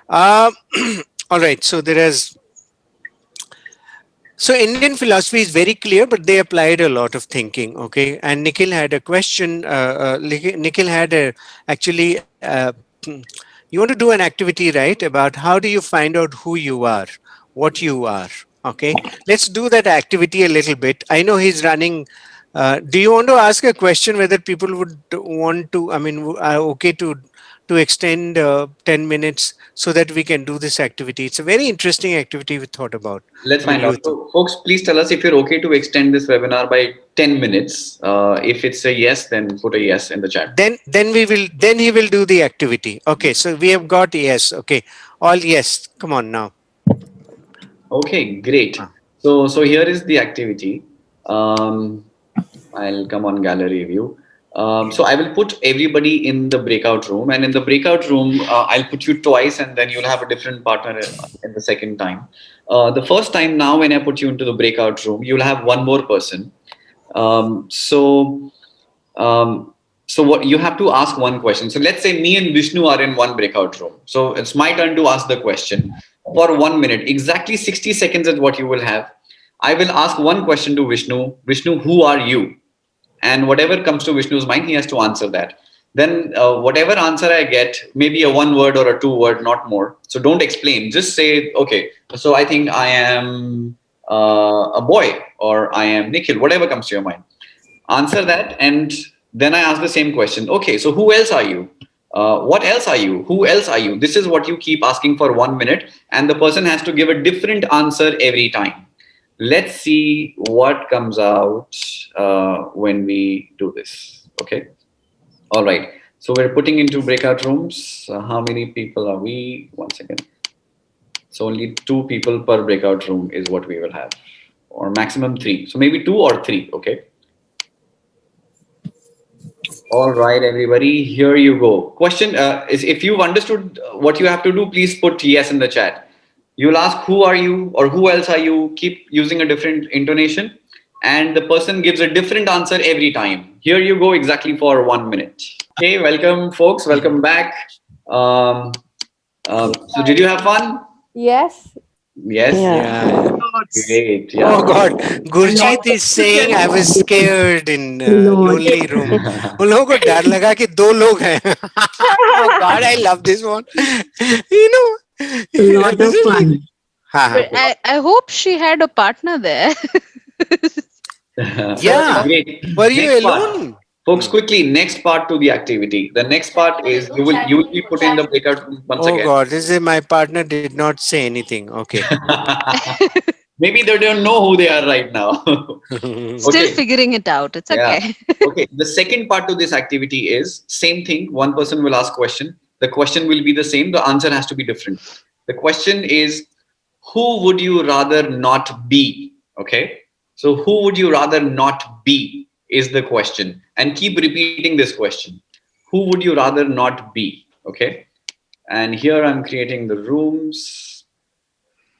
Uh, all right. So there is So Indian philosophy is very clear, but they applied a lot of thinking. Okay, and Nikhil had a question. Nikhil had a actually. You want to do an activity, right? About how do you find out who you are, what you are. Okay, let's do that activity a little bit. I know he's running. Do you want to ask a question whether people would want to? I mean, are okay to extend 10 minutes so that we can do this activity? It's a very interesting activity we thought about. Let's I mean, find out. So, folks, please tell us if you're okay to extend this webinar by 10 minutes. If it's a yes, then put a yes in the chat. then he will do the activity. Okay, so we have got yes. Okay, all yes. Come on now. Okay, great. So here is the activity. Um, I'll come on gallery view. So I will put everybody in the breakout room, and in the breakout room, I'll put you twice, and then you'll have a different partner in the second time. The first time now, when I put you into the breakout room, you'll have one more person. Um, so um, so what you have to ask one question. So let's say me and Vishnu are in one breakout room. So it's my turn to ask the question for 1 minute. Exactly 60 seconds is what you will have. I will ask one question to Vishnu. Vishnu, who are you? And whatever comes to Vishnu's mind, he has to answer that. Then whatever answer I get, maybe a one word or a two word, not more. So don't explain. Just say, okay. So I think I am a boy, or I am Nikhil. Whatever comes to your mind, answer that, and then I ask the same question. Okay, so who else are you? What else are you? Who else are you? This is what you keep asking for 1 minute, and the person has to give a different answer every time. Let's see what comes out when we do this. Okay. All right. So we're putting into breakout rooms. How many people are we? 1 second. So only 2 people per breakout room is what we will have, or maximum 3. So maybe 2 or 3. Okay. All right, everybody, here you go. Question is, if you've understood what you have to do, please put yes in the chat. You'll ask, who are you, or who else are you? Keep using a different intonation, and the person gives a different answer every time. Here you go, exactly for 1 minute. Okay, welcome, folks. Welcome back. Um, so, did you have fun? Yes. Yes. Yeah. Great. Yeah. Oh God, Gurjeet is saying I was scared in lonely room. उन लोगों को डर लगा कि दो लोग हैं. Oh God, I love this one. You know, A lot this of is like, fun. हाँ, But I hope she had a partner there. Okay, yeah. great. Were you Next part. alone? Folks, quickly, next part to the activity. The next part is you will be put in the breakout room once Oh again. God, this is my partner did not say anything. Okay. Maybe they don't know who they are right now. Still Okay. figuring it out. It's Yeah. okay. Okay. The second part to this activity is same thing. One person will ask question. The question will be the same. The answer has to be different. The question is, who would you rather not be? Okay. So who would you rather not be is the question. And keep repeating this question. Who would you rather not be? Okay. And here I'm creating the rooms.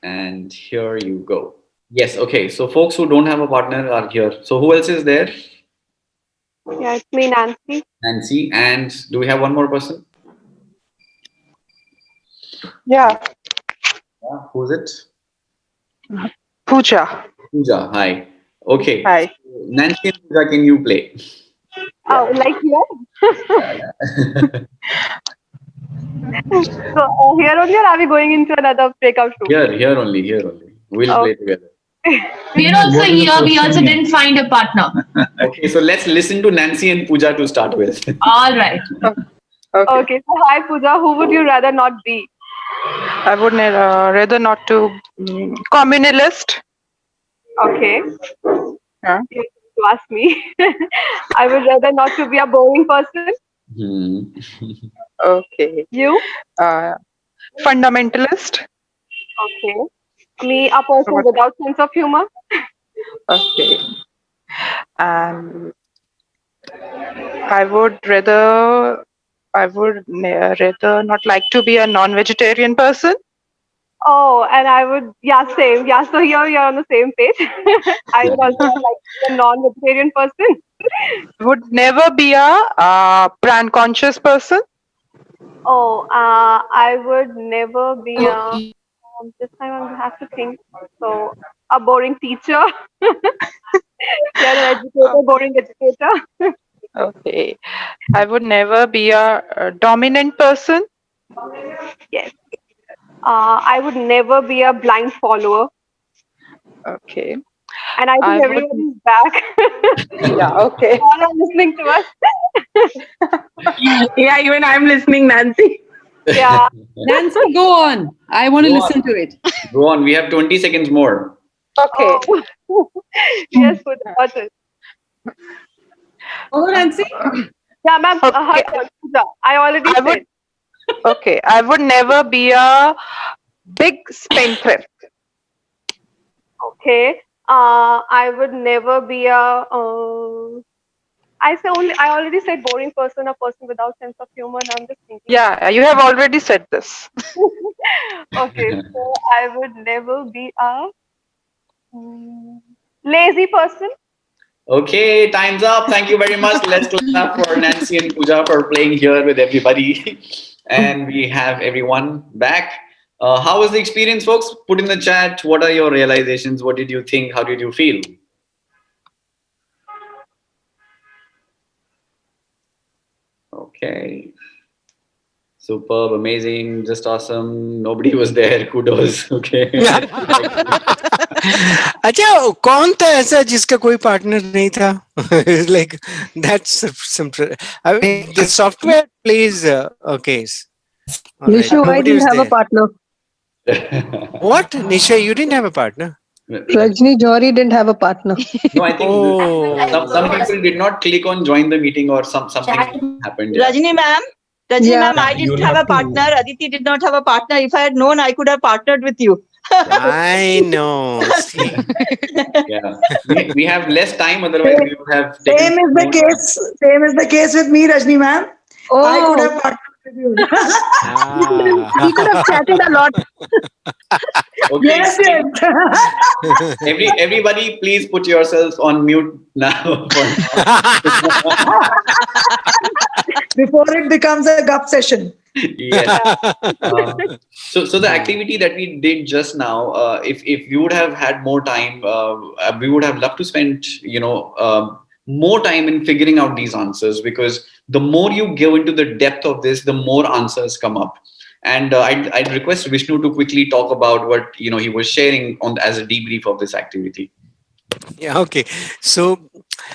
And here you go. Yes. Okay. So folks who don't have a partner are here. So who else is there? Yeah, it's me, Nancy. Nancy. And do we have one more person? Yeah. Yeah, who's it? Pooja. Pooja, hi. Okay. Hi. Nancy and Pooja, can you play? Oh, like here? So here only, or are we going into another breakout room? Here only, here only. We'll play Okay. together. We're also here. We also didn't find a partner. Okay, so let's listen to Nancy and Pooja to start with. All right. Okay. Okay. So hi Pooja, who would you rather not be? I would rather not to communalist. Okay. Huh? You ask me. I would rather not to be a boring person. Hmm. Okay. You? Uh, fundamentalist. Okay. Me, a person What? without sense of humor. Okay. And I would rather. Rather not like to be a non-vegetarian person. Oh, and I would, yeah, same. Yeah, so here you're on the same page. I would also not like to be a non-vegetarian person. Would never be a brand conscious person. Oh, I would never be a. This time I have to think. So, a boring teacher. Yeah, an educator, boring educator. Okay. I would never be a dominant person. Yes. I would never be a blind follower. Okay. And I I think would. everybody's back. Yeah. Okay. All are listening to us. Yeah, even I'm listening, Nancy. Yeah. Nancy, go on. I want to Go listen on. to it. Go on, we have 20 seconds more. Okay. Oh. Yes, Pooja, got it. Oh, Nancy. Yeah, ma'am. Okay. Pooja, I already I would. said. Okay. I would never be a big spendthrift. Okay. I would never be a. I already said boring person, a person without sense of humor. And I'm just thinking. Yeah. You have already said this. Okay, so I would never be a lazy person. Okay, time's up. Thank you very much. Let's clap for Nancy and Pooja for playing here with everybody. And we have everyone back. How was the experience, folks? Put in the chat. What are your realizations? What did you think? How did you feel? Okay. Superb, amazing, just awesome. Nobody was there. Kudos. Okay. अच्छा कौन था ऐसा जिसका कोई partner नहीं था like that's simple. I mean the software plays okay. All right. Nishu, I Nobody didn't was have a there. partner. What, Nisha? You didn't have a partner? Rajni Johari didn't have a partner. No, I think Oh. some people did not click on join the meeting or something happened. Yeah. Rajni ma'am, Yeah. I didn't have a partner. Aditi did not have a partner. If I had known, I could have partnered with you. I know. See. Yeah. We have less time, otherwise we would have taken Same is the more case. Same is the case with me, Rajni ma'am. I could Oh, have partnered with you. Ah. we could have chatted a lot. Okay. Yes, yes. Everybody, please put yourselves on mute now. For now. Before it becomes a gup session. Yes. So the activity that we did just now, if you would have had more time, we would have loved to spend more time in figuring out these answers, because the more you go into the depth of this, the more answers come up. And I'd request Vishnu to quickly talk about what he was sharing on as a debrief of this activity. Yeah, okay. So,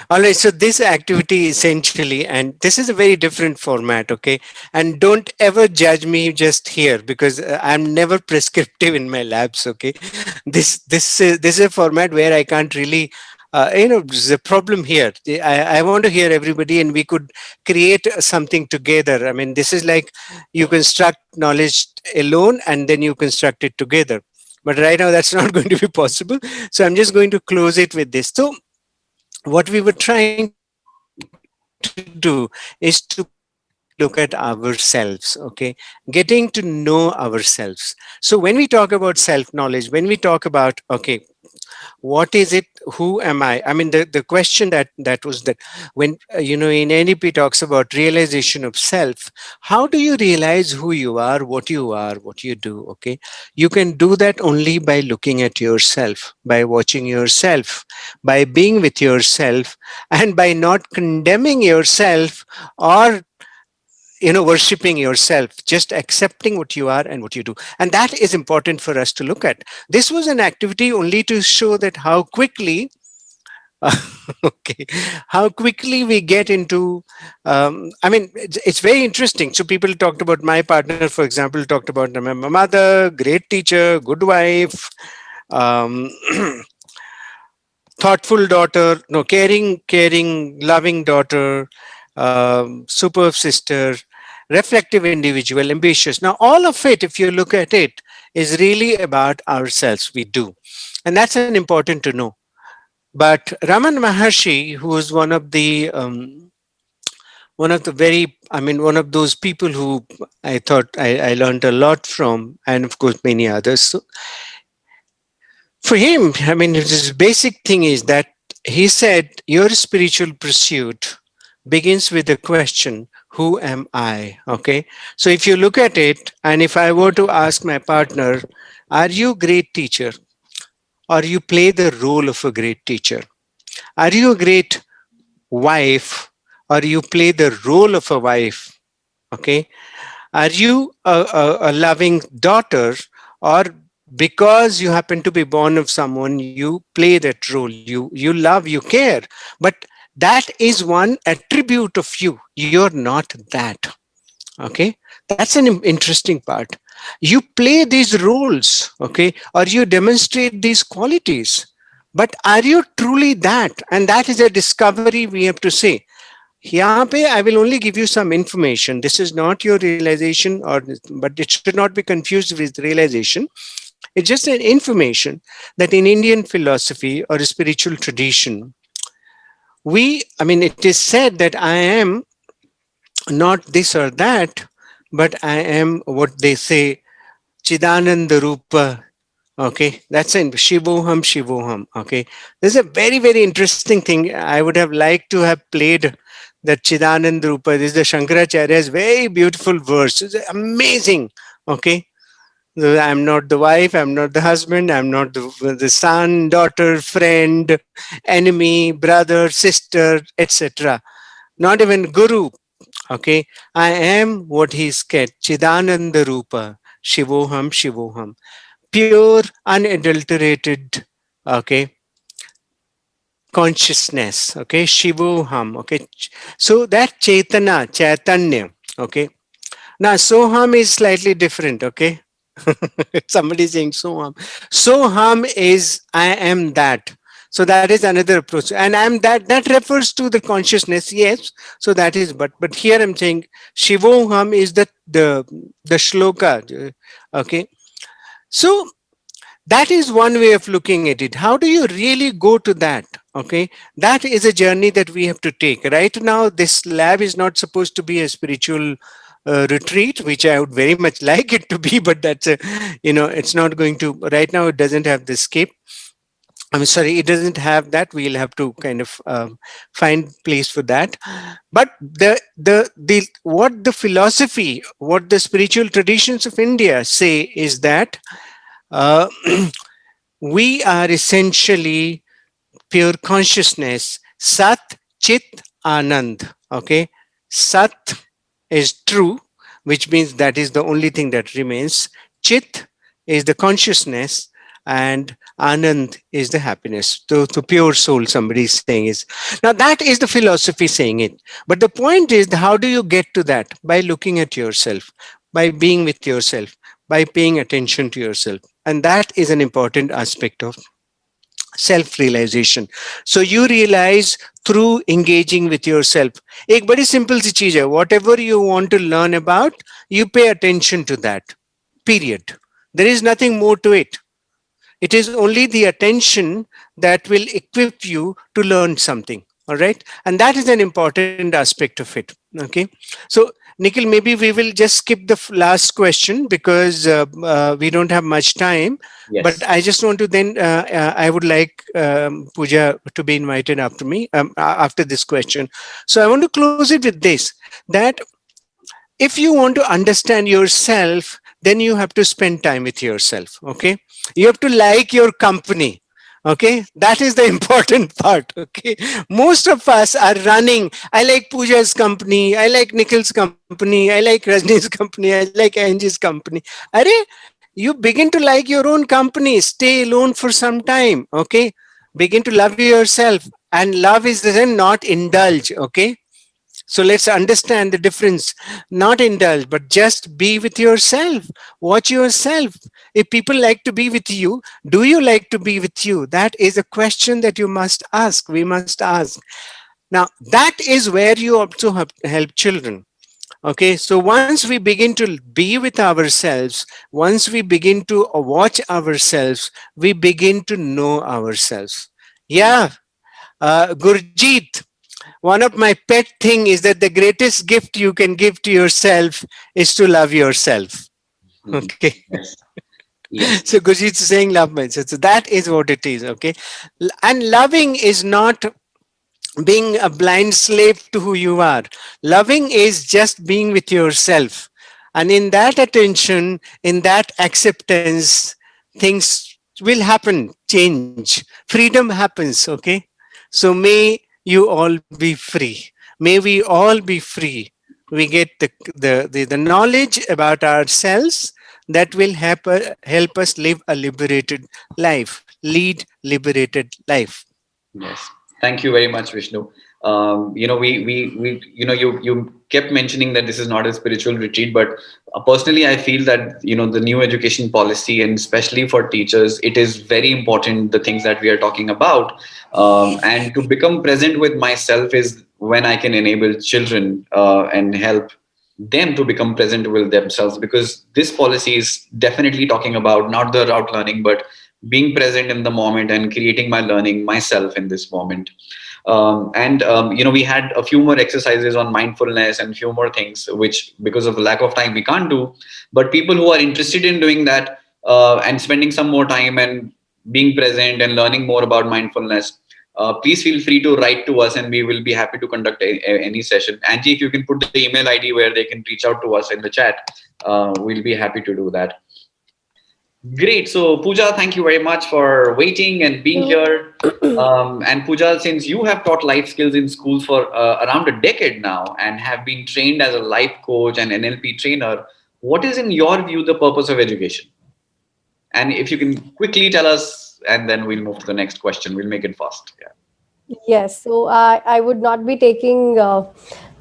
all right. So this activity essentially, and this is a very different format, okay? And don't ever judge me just here, because I'm never prescriptive in my labs, okay? This is a format where I can't really, there's a problem here. I want to hear everybody, and we could create something together. I mean, this is like you construct knowledge alone, and then you construct it together. But right now, that's not going to be possible. So I'm just going to close it with this. So what we were trying to do is to put look at ourselves, okay? Getting to know ourselves. So when we talk about self knowledge, when we talk about, okay, what is it, who am I mean, the question that was that when in NEP talks about realization of self, how do you realize who you are, what you do? Okay, you can do that only by looking at yourself, by watching yourself, by being with yourself, and by not condemning yourself or worshipping yourself, just accepting what you are and what you do. And that is important for us to look at. This was an activity only to show that how quickly okay, how quickly we get into I mean, it's very interesting. So people talked about my partner, for example, talked about my mother, great teacher, good wife, um, thoughtful daughter, no, caring, loving daughter, superb sister, reflective individual, ambitious. Now, all of it, if you look at it, is really about ourselves. We do, and that's an important to know. But Raman Maharshi, who is one of the very, I mean, one of those people who I thought I learned a lot from, and of course many others. So for him, I mean, his basic thing is that he said, your spiritual pursuit begins with the question, who am I? Okay. So if you look at it, and if I were to ask my partner, are you a great teacher? Or you play the role of a great teacher? Are you a great wife? Or you play the role of a wife? Okay. Are you a loving daughter, or because you happen to be born of someone, you play that role? You love, you care, but that is one attribute of you. You're not that. Okay, that's an interesting part. You play these roles, okay, or you demonstrate these qualities, but are you truly that? And that is a discovery we have to say. यहाँ पे I will only give you some information. This is not your realization, but it should not be confused with realization. It's just an information that in Indian philosophy or a spiritual tradition, I mean, it is said that I am not this or that, but I am what they say, Chidananda Rupa. Okay, that's in Shivoham Shivoham. Okay, this is a very, very interesting thing. I would have liked to have played that Chidanand Rupa. This is the Shankaracharya's very beautiful verse. It's amazing. Okay, I'm not the wife, I'm not the husband, I'm not the son, daughter, friend, enemy, brother, sister, etc. Not even guru. Okay, I am what he's said, Chidananda Rupa, Shivoham Shivoham, pure, unadulterated, okay, consciousness, okay, Shivoham, okay. So that Chaitanya, okay. Now Soham is slightly different, okay. Somebody saying Soham. Soham is I am that. So that is another approach, and I'm that. That refers to the consciousness, yes. So that is, but here I'm saying Shivoham is the shloka, okay. So that is one way of looking at it. How do you really go to that? Okay, that is a journey that we have to take. Right now, this lab is not supposed to be a spiritual retreat, which I would very much like it to be, but that's a, it's not going to. Right now, it doesn't have the escape. I'm sorry, it doesn't have that. We'll have to kind of find place for that. But the what the philosophy, what the spiritual traditions of India say is that uh, we are essentially pure consciousness, Sat, Chit, Anand. Okay, Sat is true, which means that is the only thing that remains. Chit is the consciousness, and Anand is the happiness. The pure soul, somebody is saying is. Now that is the philosophy saying it. But the point is, how do you get to that? By looking at yourself, by being with yourself, by paying attention to yourself. And that is an important aspect of self-realization. So you realize through engaging with yourself. एक बड़ी simple सी चीज है. Whatever you want to learn about, you pay attention to that. Period. There is nothing more to it. It is only the attention that will equip you to learn something. All right. And that is an important aspect of it. Okay. So Nikhil, maybe we will just skip the last question because we don't have much time. But Yes. I just want to then, I would like Pooja to be invited after me, after this question. So I want to close it with this, that if you want to understand yourself, then you have to spend time with yourself. Okay. You have to like your company. Okay, that is the important part. Okay, most of us are running. I like Pooja's company, I like Nikhil's company, I like Rajni's company, I like Angie's company. Are you begin to like your own company, stay alone for some time. Okay, begin to love yourself, and love is then not indulge. Okay, so let's understand the difference. Not indulge, but just be with yourself. Watch yourself. If people like to be with you, do you like to be with you? That is a question that you must ask. We must ask. Now, that is where you also have to help children. Okay, so once we begin to be with ourselves, once we begin to watch ourselves, we begin to know ourselves. Yeah, Gurjeet, one of my pet thing is that the greatest gift you can give to yourself is to love yourself. Mhm. Okay. Yes. Yes. So Gurjeet is saying love mindset. So that is what it is. Okay. And loving is not being a blind slave to who you are. Loving is just being with yourself. And in that attention, in that acceptance, things will happen, change. Freedom happens, okay? So may you all be free. May we all be free. We get the knowledge about ourselves that will help us live a liberated life, lead liberated life. Yes. Thank you very much, Vishnu. You kept mentioning that this is not a spiritual retreat, but personally, I feel that, the new education policy, and especially for teachers, it is very important, the things that we are talking about. And to become present with myself is when I can enable children and help them to become present with themselves, because this policy is definitely talking about not the route learning, but being present in the moment and creating my learning myself in this moment. We had a few more exercises on mindfulness and few more things which, because of the lack of time, we can't do. But people who are interested in doing that and spending some more time and being present and learning more about mindfulness, please feel free to write to us, and we will be happy to conduct any session. Angie, if you can put the email ID where they can reach out to us in the chat, we'll be happy to do that. Great. So, Pooja, thank you very much for waiting and being here. And Pooja, since you have taught life skills in schools for around a decade now and have been trained as a life coach and NLP trainer, what is, in your view, the purpose of education? And if you can quickly tell us, and then we'll move to the next question. We'll make it fast. Yeah. Yes, so I would not be taking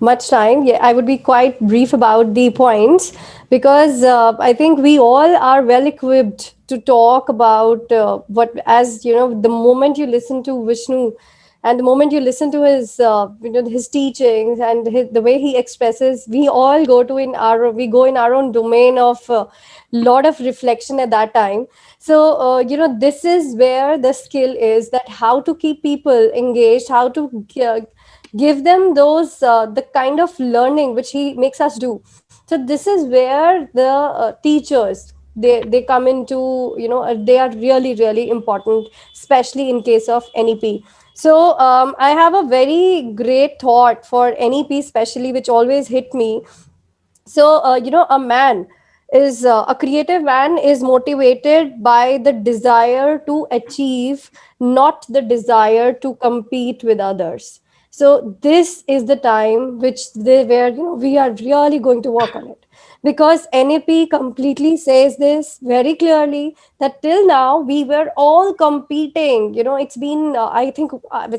much time. Yeah, I would be quite brief about the points because I think we all are well equipped to talk about as you know, the moment you listen to Vishnu and the moment you listen to his his teachings and the way he expresses, we all go in our own domain of lot of reflection at that time. So this is where the skill is, that how to keep people engaged, how to give them those the kind of learning which he makes us do. So this is where the teachers, they come into, they are really really important, especially in case of NEP. So I have a very great thought for NEP especially, which always hit me. So a man is a creative man is motivated by the desire to achieve, not the desire to compete with others. So this is the time which where we are really going to work on it, because NAP completely says this very clearly, that till now we were all competing. It's been I think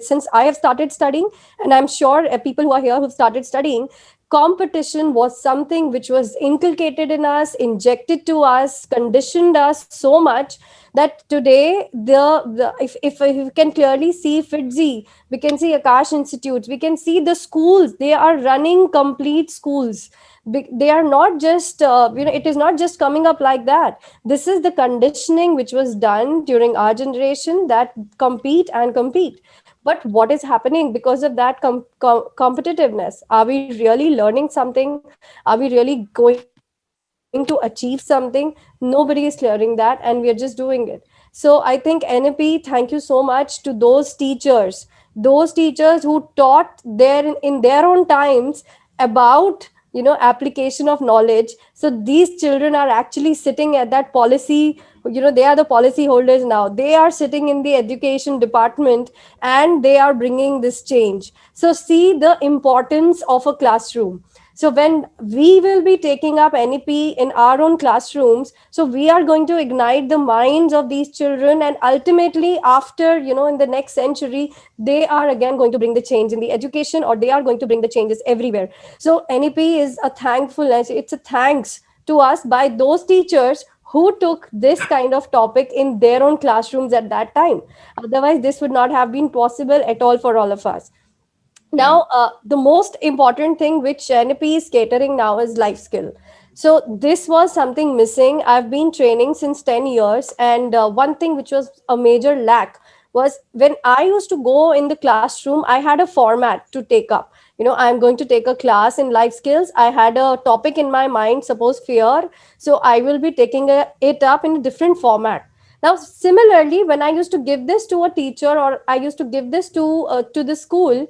since I have started studying, and I'm sure people who are here who've started studying, competition was something which was inculcated in us, injected to us, conditioned us so much that today if you can clearly see FITZI, we can see Akash Institutes, we can see the schools, they are running complete schools. They are not just it is not just coming up like that. This is the conditioning which was done during our generation, that compete and compete. But what is happening because of that competitiveness? Are we really learning something? Are we really going to achieve something? Nobody is clearing that, and we are just doing it. So I think NP, thank you so much to those teachers who taught in their own times about, application of knowledge. So these children are actually sitting at that policy, they are the policy holders now. They are sitting in the education department, and they are bringing this change. So see the importance of a classroom. So when we will be taking up NEP in our own classrooms, so we are going to ignite the minds of these children, and ultimately after, in the next century, they are again going to bring the change in the education, or they are going to bring the changes everywhere. So NEP is a thankfulness, it's a thanks to us by those teachers who took this kind of topic in their own classrooms at that time. Otherwise this would not have been possible at all for all of us. Yeah. Now, the most important thing which NP is catering now is life skill. So this was something missing. I've been training since 10 years, and one thing which was a major lack was when I used to go in the classroom, I had a format to take up. I'm going to take a class in life skills. I had a topic in my mind, suppose fear. So I will be taking it up in a different format. Now similarly, when I used to give this to a teacher, or I used to give this to the school,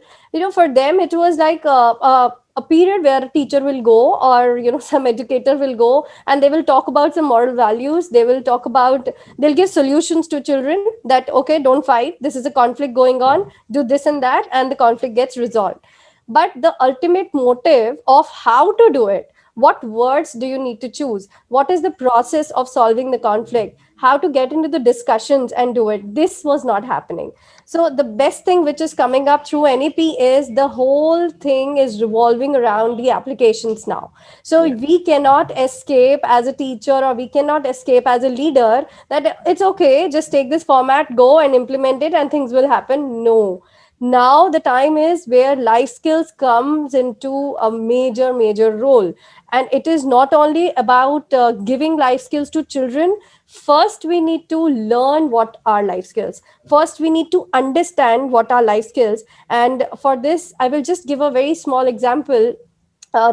for them it was like a period where a teacher will go, or some educator will go, and they will talk about some moral values. They will talk about, they'll give solutions to children that, okay, don't fight, this is a conflict going on, do this and that, and the conflict gets resolved. But the ultimate motive of how to do it, what words do you need to choose, what is the process of solving the conflict, how to get into the discussions and do it, this was not happening. So the best thing which is coming up through NEP is the whole thing is revolving around the applications now. So Yeah. we cannot escape as a teacher, or we cannot escape as a leader, that it's okay, just take this format, go and implement it, and things will happen. No, now the time is where life skills comes into a major role. And it is not only about giving life skills to children. First we need to learn what are life skills. First we need to understand what are life skills. And for this I will just give a very small example.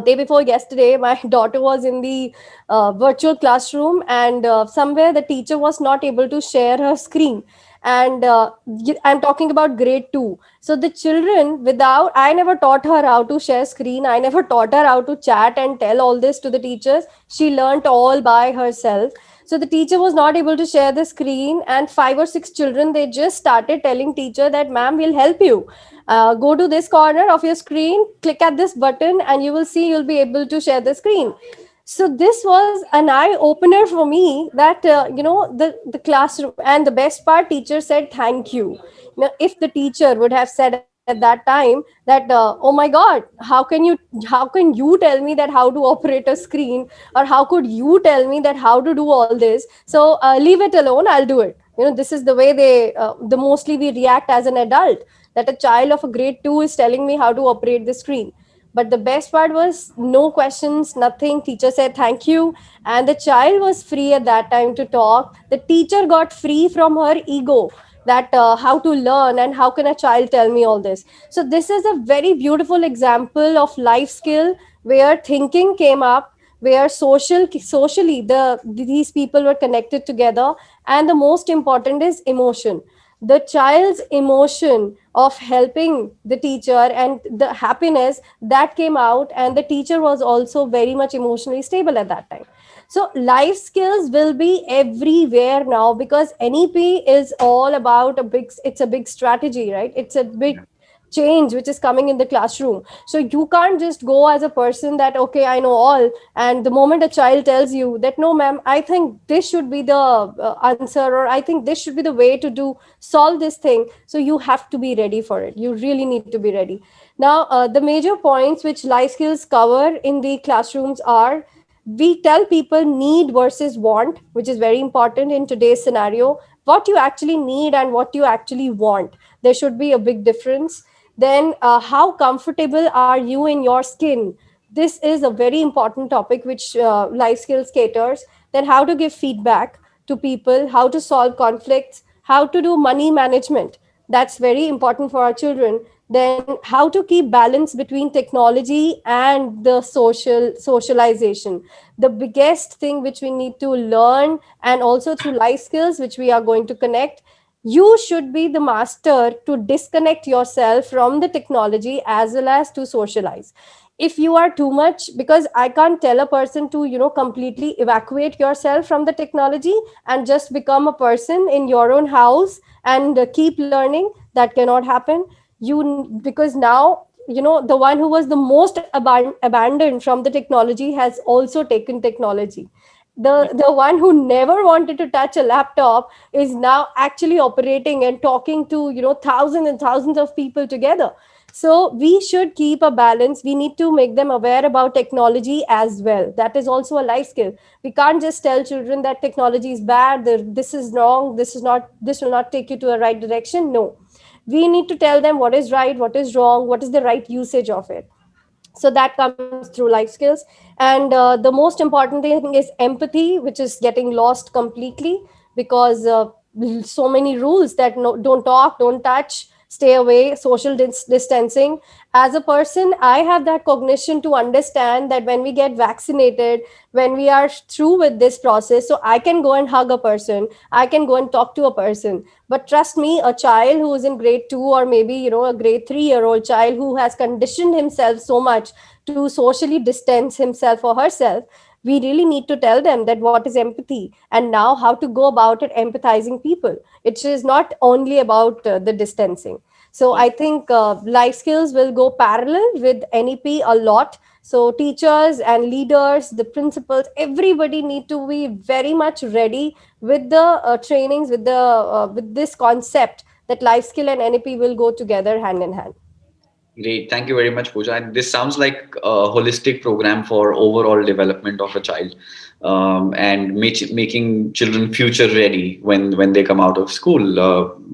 Day before yesterday, my daughter was in the virtual classroom, and somewhere the teacher was not able to share her screen. And I'm talking about grade 2. So the children, without, I never taught her how to share screen, I never taught her how to chat and tell all this to the teachers. She learnt all by herself. So the teacher was not able to share the screen, and five or six children, they just started telling teacher that, ma'am, we'll help you, go to this corner of your screen, click at this button, and you will see you'll be able to share the screen. So this was an eye opener for me, that the classroom, and the best part, teacher said thank you. Now if the teacher would have said at that time that, oh my god, how can you tell me that how to operate a screen, or how could you tell me that how to do all this, so leave it alone, I'll do it. This is the way the mostly we react as an adult, that a child of a grade 2 is telling me how to operate the screen. But the best part was, no questions, nothing. Teacher said thank you, and the child was free at that time to talk. The teacher got free from her ego, that how to learn and how can a child tell me all this. So this is a very beautiful example of life skill, where thinking came up, where socially these people were connected together. And the most important is emotion, the child's emotion of helping the teacher, and the happiness that came out, and the teacher was also very much emotionally stable at that time. So life skills will be everywhere now, because NEP is all about it's a big strategy, right? It's a big change which is coming in the classroom. So you can't just go as a person that, okay, I know all, and the moment a child tells you that, no ma'am, I think this should be the answer, or I think this should be the way to do solve this thing, so you have to be ready for it. You really need to be ready. Now the major points which life skills cover in the classrooms are, we tell people need versus want, which is very important in today's scenario. What you actually need and what you actually want, there should be a big difference. Then how comfortable are you in your skin, this is a very important topic which life skills caters. Then how to give feedback to people, how to solve conflicts, how to do money management. That's very important for our children. Then how to keep balance between technology and the socialization, the biggest thing which we need to learn, and also through life skills which we are going to connect. You should be the master to disconnect yourself from the technology as well as to socialize. If you are too much, because I can't tell a person to completely evacuate yourself from the technology and just become a person in your own house and keep learning. That cannot happen. Because now, the one who was the most abandoned from the technology has also taken technology. The one who never wanted to touch a laptop is now actually operating and talking to thousands and thousands of people together. So we should keep a balance. We need to make them aware about technology as well. That is also a life skill. We can't just tell children that technology is bad, this is wrong, this will not take you to a right direction. No, we need to tell them what is right, what is wrong, what is the right usage of it. So that comes through life skills. And the most important thing is empathy, which is getting lost completely, because so many rules that no, don't talk, don't touch, stay away, social distancing. As a person, I have that cognition to understand that when we get vaccinated, when we are through with this process, so I can go and hug a person, I can go and talk to a person. But trust me, a child who is in grade 2, or maybe a grade 3-year-old child who has conditioned himself so much to socially distance himself or herself, we really need to tell them that what is empathy, and now how to go about it empathizing people. It is not only about the distancing. So I think life skills will go parallel with NEP a lot. So teachers and leaders, the principals, everybody need to be very much ready with the trainings, with this concept that life skill and NEP will go together hand in hand. Great. Thank you very much, Pooja. And this sounds like a holistic program for overall development of a child, and making children future ready when they come out of school,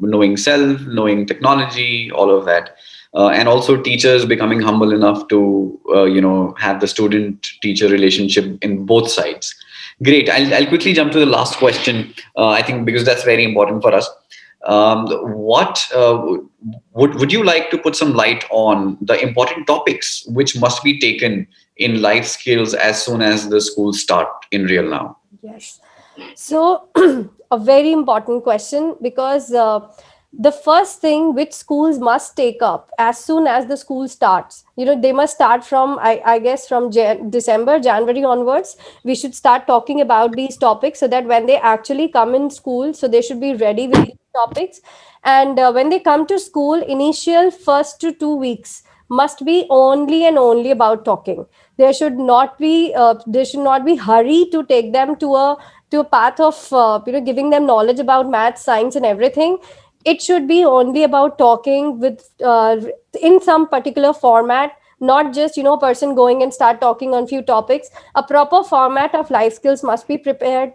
knowing self, knowing technology, all of that. And also teachers becoming humble enough to, have the student-teacher relationship in both sides. Great. I'll quickly jump to the last question, I think, because that's very important for us. What would you like to put some light on the important topics which must be taken in life skills as soon as the schools start in real now? Yes. So, a very important question, because the first thing which schools must take up as soon as the school starts, they must start from, I guess, from December, January onwards. We should start talking about these topics so that when they actually come in school, so they should be ready with these topics. And when they come to school, initial first to 2 weeks must be only and only about talking. There should not be hurry to take them to a path of giving them knowledge about math, science, and everything. It should be only about talking with in some particular format, not just a person going and start talking on few topics. A proper format of life skills must be prepared,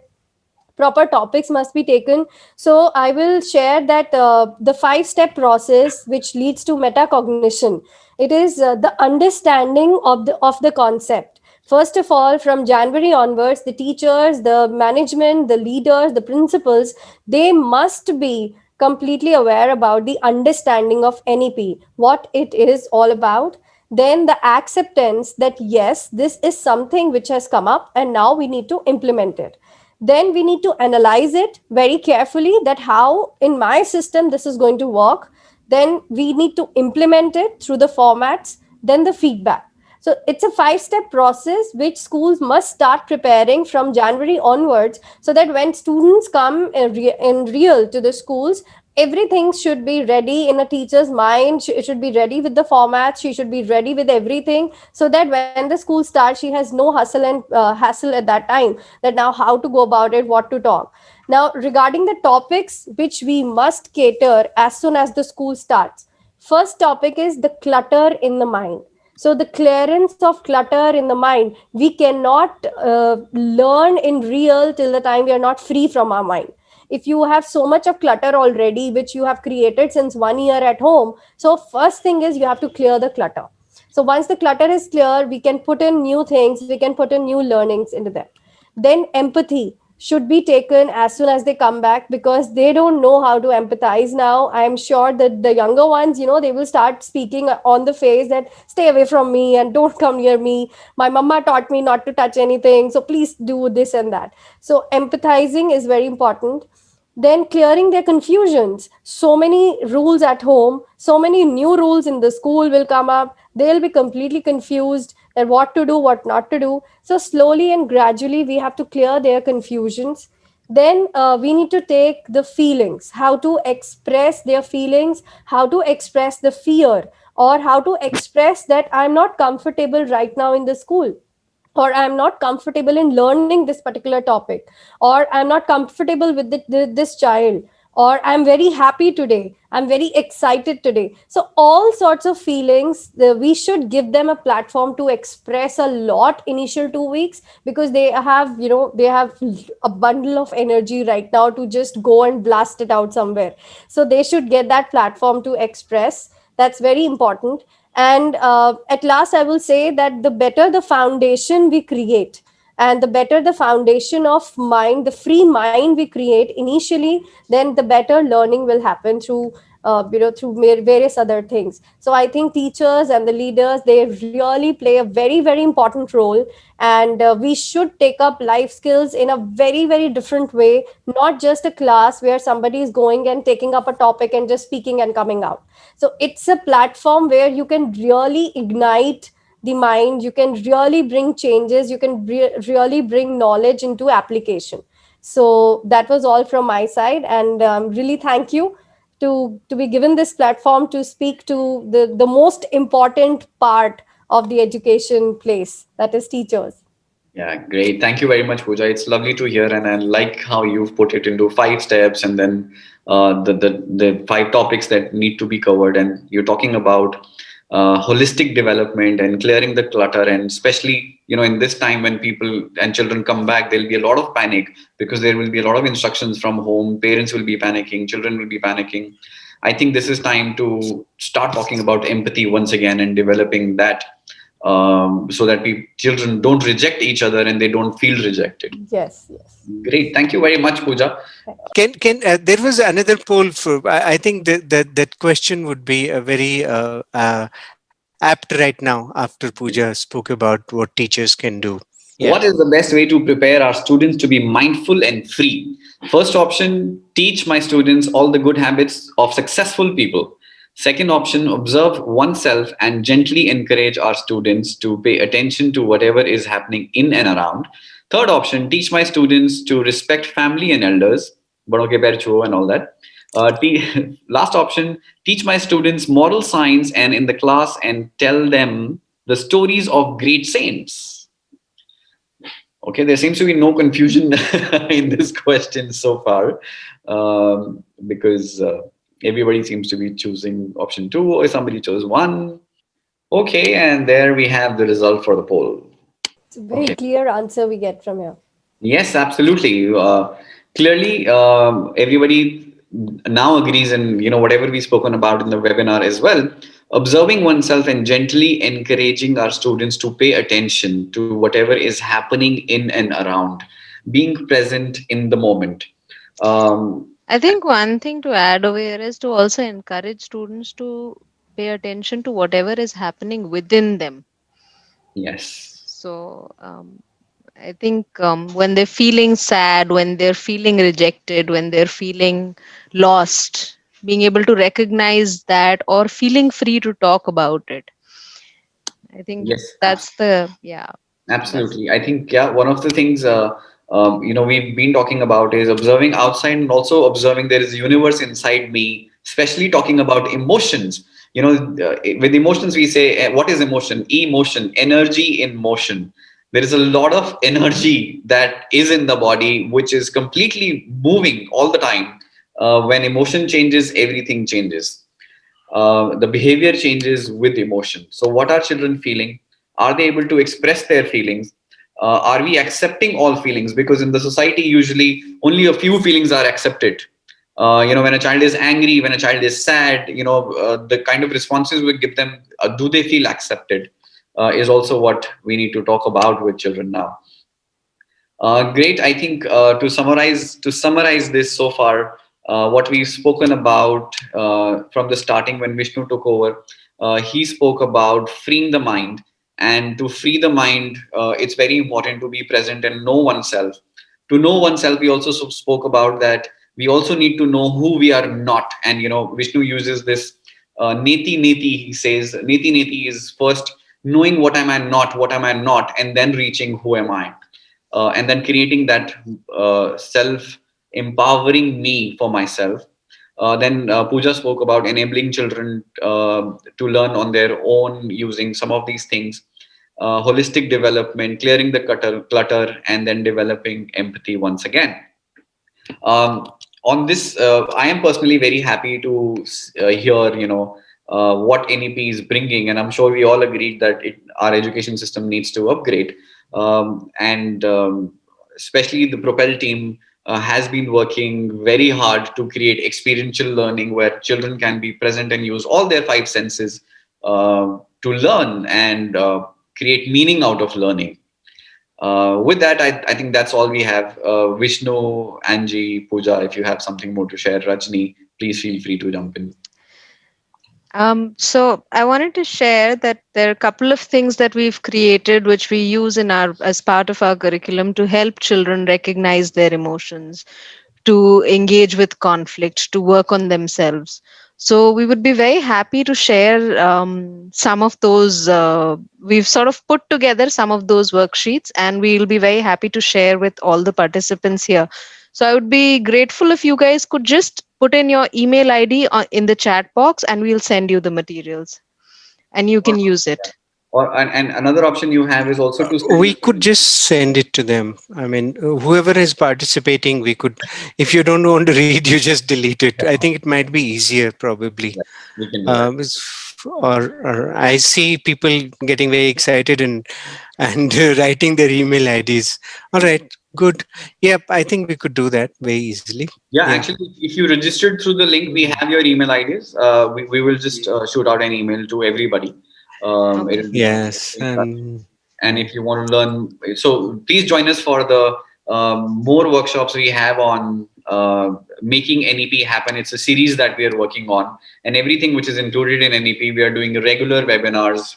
proper topics must be taken. So I will share that the 5 step process which leads to metacognition. It is the understanding of the concept. First of all, from January onwards, the teachers, the management, the leaders, the principals, they must be completely aware about the understanding of NEP, what it is all about. Then the acceptance that yes, this is something which has come up and now we need to implement it. Then we need to analyze it very carefully, that how in my system this is going to work. Then we need to implement it through the formats, then the feedback. So it's a 5 step process which schools must start preparing from January onwards, so that when students come in real to the schools, everything should be ready in a teacher's mind. It should be ready with the format, she should be ready with everything, so that when the school starts, she has no hustle and hassle at that time, that now how to go about it, what to talk. Now, regarding the topics which we must cater as soon as the school starts, first topic is the clutter in the mind. So the clearance of clutter in the mind, we cannot learn in real till the time we are not free from our mind. If you have so much of clutter already which you have created since 1 year at home, so first thing is you have to clear the clutter. So once the clutter is clear, we can put in new things, we can put in new learnings into them. Then empathy. should be taken as soon as they come back, because they don't know how to empathize now. I'm sure that the younger ones, they will start speaking on the face that stay away from me and don't come near me. My mama taught me not to touch anything, so please do this and that. So empathizing is very important. Then clearing their confusions. So many rules at home, so many new rules in the school will come up. They'll be completely confused that what to do, what not to do. So slowly and gradually, we have to clear their confusions. Then we need to take the feelings, how to express their feelings, how to express the fear, or how to express that I'm not comfortable right now in the school, or I'm not comfortable in learning this particular topic, or I'm not comfortable with this child, or I'm very happy today, I'm very excited today. So all sorts of feelings, we should give them a platform to express a lot initial 2 weeks, because they have a bundle of energy right now to just go and blast it out somewhere. So they should get that platform to express. That's very important. And at last, I will say that the better the foundation we create, and the better the foundation of mind, the free mind we create initially, then the better learning will happen through various other things. So I think teachers and the leaders, they really play a very, very important role. And we should take up life skills in a very, very different way, not just a class where somebody is going and taking up a topic and just speaking and coming out. So it's a platform where you can really ignite the mind, you can really bring changes, you can really bring knowledge into application. So that was all from my side, and really thank you to be given this platform to speak to the most important part of the education place, that is teachers. Yeah, great. Thank you very much, Pooja. It's lovely to hear, and I like how you've put it into 5 steps, and then the 5 topics that need to be covered. And you're talking about holistic development and clearing the clutter, and especially in this time when people and children come back, there'll be a lot of panic because there will be a lot of instructions from home. Parents will be panicking, children will be panicking. I think this is time to start talking about empathy once again and developing that, so that children don't reject each other and they don't feel rejected. Yes, yes. Great. Thank you very much, Pooja. Can there was another poll for, I think that question would be a very apt right now after Pooja spoke about what teachers can do. Yeah. What is the best way to prepare our students to be mindful and free? First option, teach my students all the good habits of successful people. Second option, observe oneself and gently encourage our students to pay attention to whatever is happening in and around. Third option, teach my students to respect family and elders, bado ke pair chuo and all that. Last option, teach my students moral science and in the class and tell them the stories of great saints. Okay, there seems to be no confusion in this question so far, because everybody seems to be choosing option 2, or somebody chose 1. Okay, and there we have the result for the poll. It's a very clear answer we get from here. Yes, absolutely. Clearly, everybody now agrees, and whatever we've spoken about in the webinar as well. Observing oneself and gently encouraging our students to pay attention to whatever is happening in and around, being present in the moment. I think one thing to add over here is to also encourage students to pay attention to whatever is happening within them. Yes. So I think when they're feeling sad, when they're feeling rejected, when they're feeling lost, being able to recognize that or feeling free to talk about it. I think Yes. that's Absolutely. I think, one of the things, we've been talking about is observing outside and also observing there is a universe inside me, especially talking about emotions. With emotions, we say, what is emotion? Emotion, energy in motion. There is a lot of energy that is in the body, which is completely moving all the time. When emotion changes, everything changes. The behavior changes with emotion. So what are children feeling? Are they able to express their feelings? Are we accepting all feelings? Because in the society, usually only a few feelings are accepted. When a child is angry, when a child is sad, the kind of responses we give them, do they feel accepted, is also what we need to talk about with children now. Great. I think to summarize this so far, what we've spoken about from the starting when Vishnu took over, he spoke about freeing the mind, and to free the mind, it's very important to be present and know oneself. To know oneself, we also spoke about that. We also need to know who we are not, and Vishnu uses this neti neti. He says neti neti is first knowing what am I not, and then reaching who am I, and then creating that self empowering me for myself. Then Pooja spoke about enabling children to learn on their own using some of these things, holistic development, clearing the clutter, and then developing empathy once again. um, on this, I am personally very happy to hear, what NEP is bringing, and I'm sure we all agreed that our education system needs to upgrade. And especially the Propel team has been working very hard to create experiential learning where children can be present and use all their five senses to learn and create meaning out of learning. With that, I think that's all we have. Vishnu, Angie, Pooja, if you have something more to share, Rajni, please feel free to jump in. So I wanted to share that there are a couple of things that we've created which we use in our as part of our curriculum to help children recognize their emotions, to engage with conflict, to work on themselves. So we would be very happy to share some of those. We've sort of put together some of those worksheets, and we'll be very happy to share with all the participants here. So I would be grateful if you guys could just put in your email ID in the chat box, and we'll send you the materials, and you Or, can use it. and another option you have is also to We send. could just send it to them. I mean, whoever is participating, we could, if you don't want to read, you just delete it. I think it might be easier, probably. Yeah, we can do that. Or I see people getting very excited and writing their email IDs. All right, good. Yep, I think we could do that very easily. Yeah, Yeah. actually, if you registered through the link, we have your email IDs. We will just shoot out an email to everybody. Okay. It'll be Yes. and if you want to learn, so please join us for the more workshops we have on making NEP happen. It's a series that we are working on, and everything which is included in NEP, we are doing regular webinars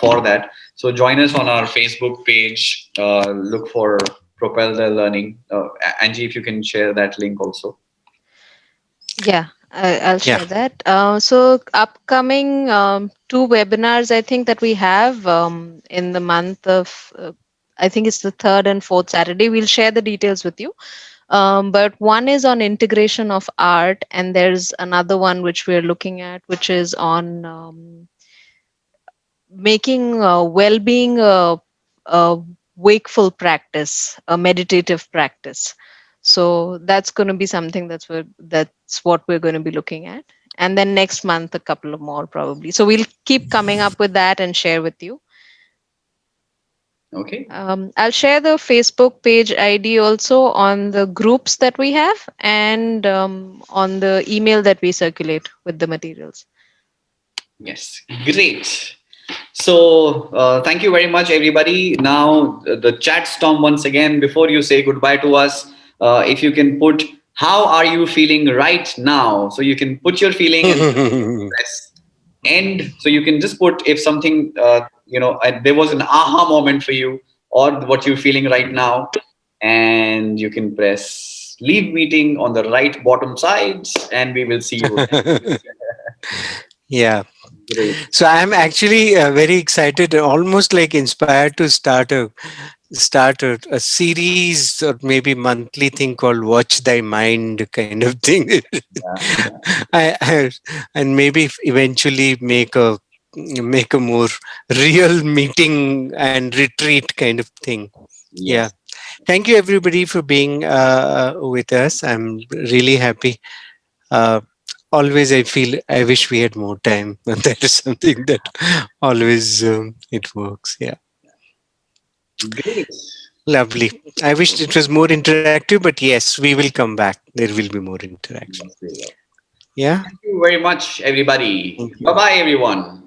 for that. So join us on our Facebook page. Look for Propel the Learning. Angie, if you can share that link also. Yeah, I'll Yeah. share that. So upcoming two webinars, I think that we have in the month of, I think it's the third and fourth Saturday. We'll share the details with you. But one is on integration of art, and there's another one which we're looking at, which is on making well-being a wakeful practice, a meditative practice. So that's going to be something that's what we're going to be looking at. And then next month, a couple of more probably. So we'll keep coming up with that and share with you. Okay. I'll share the Facebook page ID also on the groups that we have, and on the email that we circulate with the materials. Yes. Great. So thank you very much, everybody. Now the chat storm once again. Before you say goodbye to us, if you can put how are you feeling right now, so you can put your feeling and press end. So you can just put if something there was an aha moment for you or what you're feeling right now, and you can press leave meeting on the right bottom side, and we will see you. Yeah. Great. So I'm actually very excited, almost like inspired to start a series or maybe monthly thing called "Watch Thy Mind" kind of thing. Yeah. And maybe eventually make a more real meeting and retreat kind of thing. Yeah. Yes. Thank you everybody for being with us. I'm really happy. Uh, Always I wish we had more time, but that is something that always it works. Yeah. Great. Lovely. I wish it was more interactive, but yes, we will come back. There will be more interaction. Yes, we will. Yeah. Thank you very much, everybody. Thank you. Bye bye, everyone.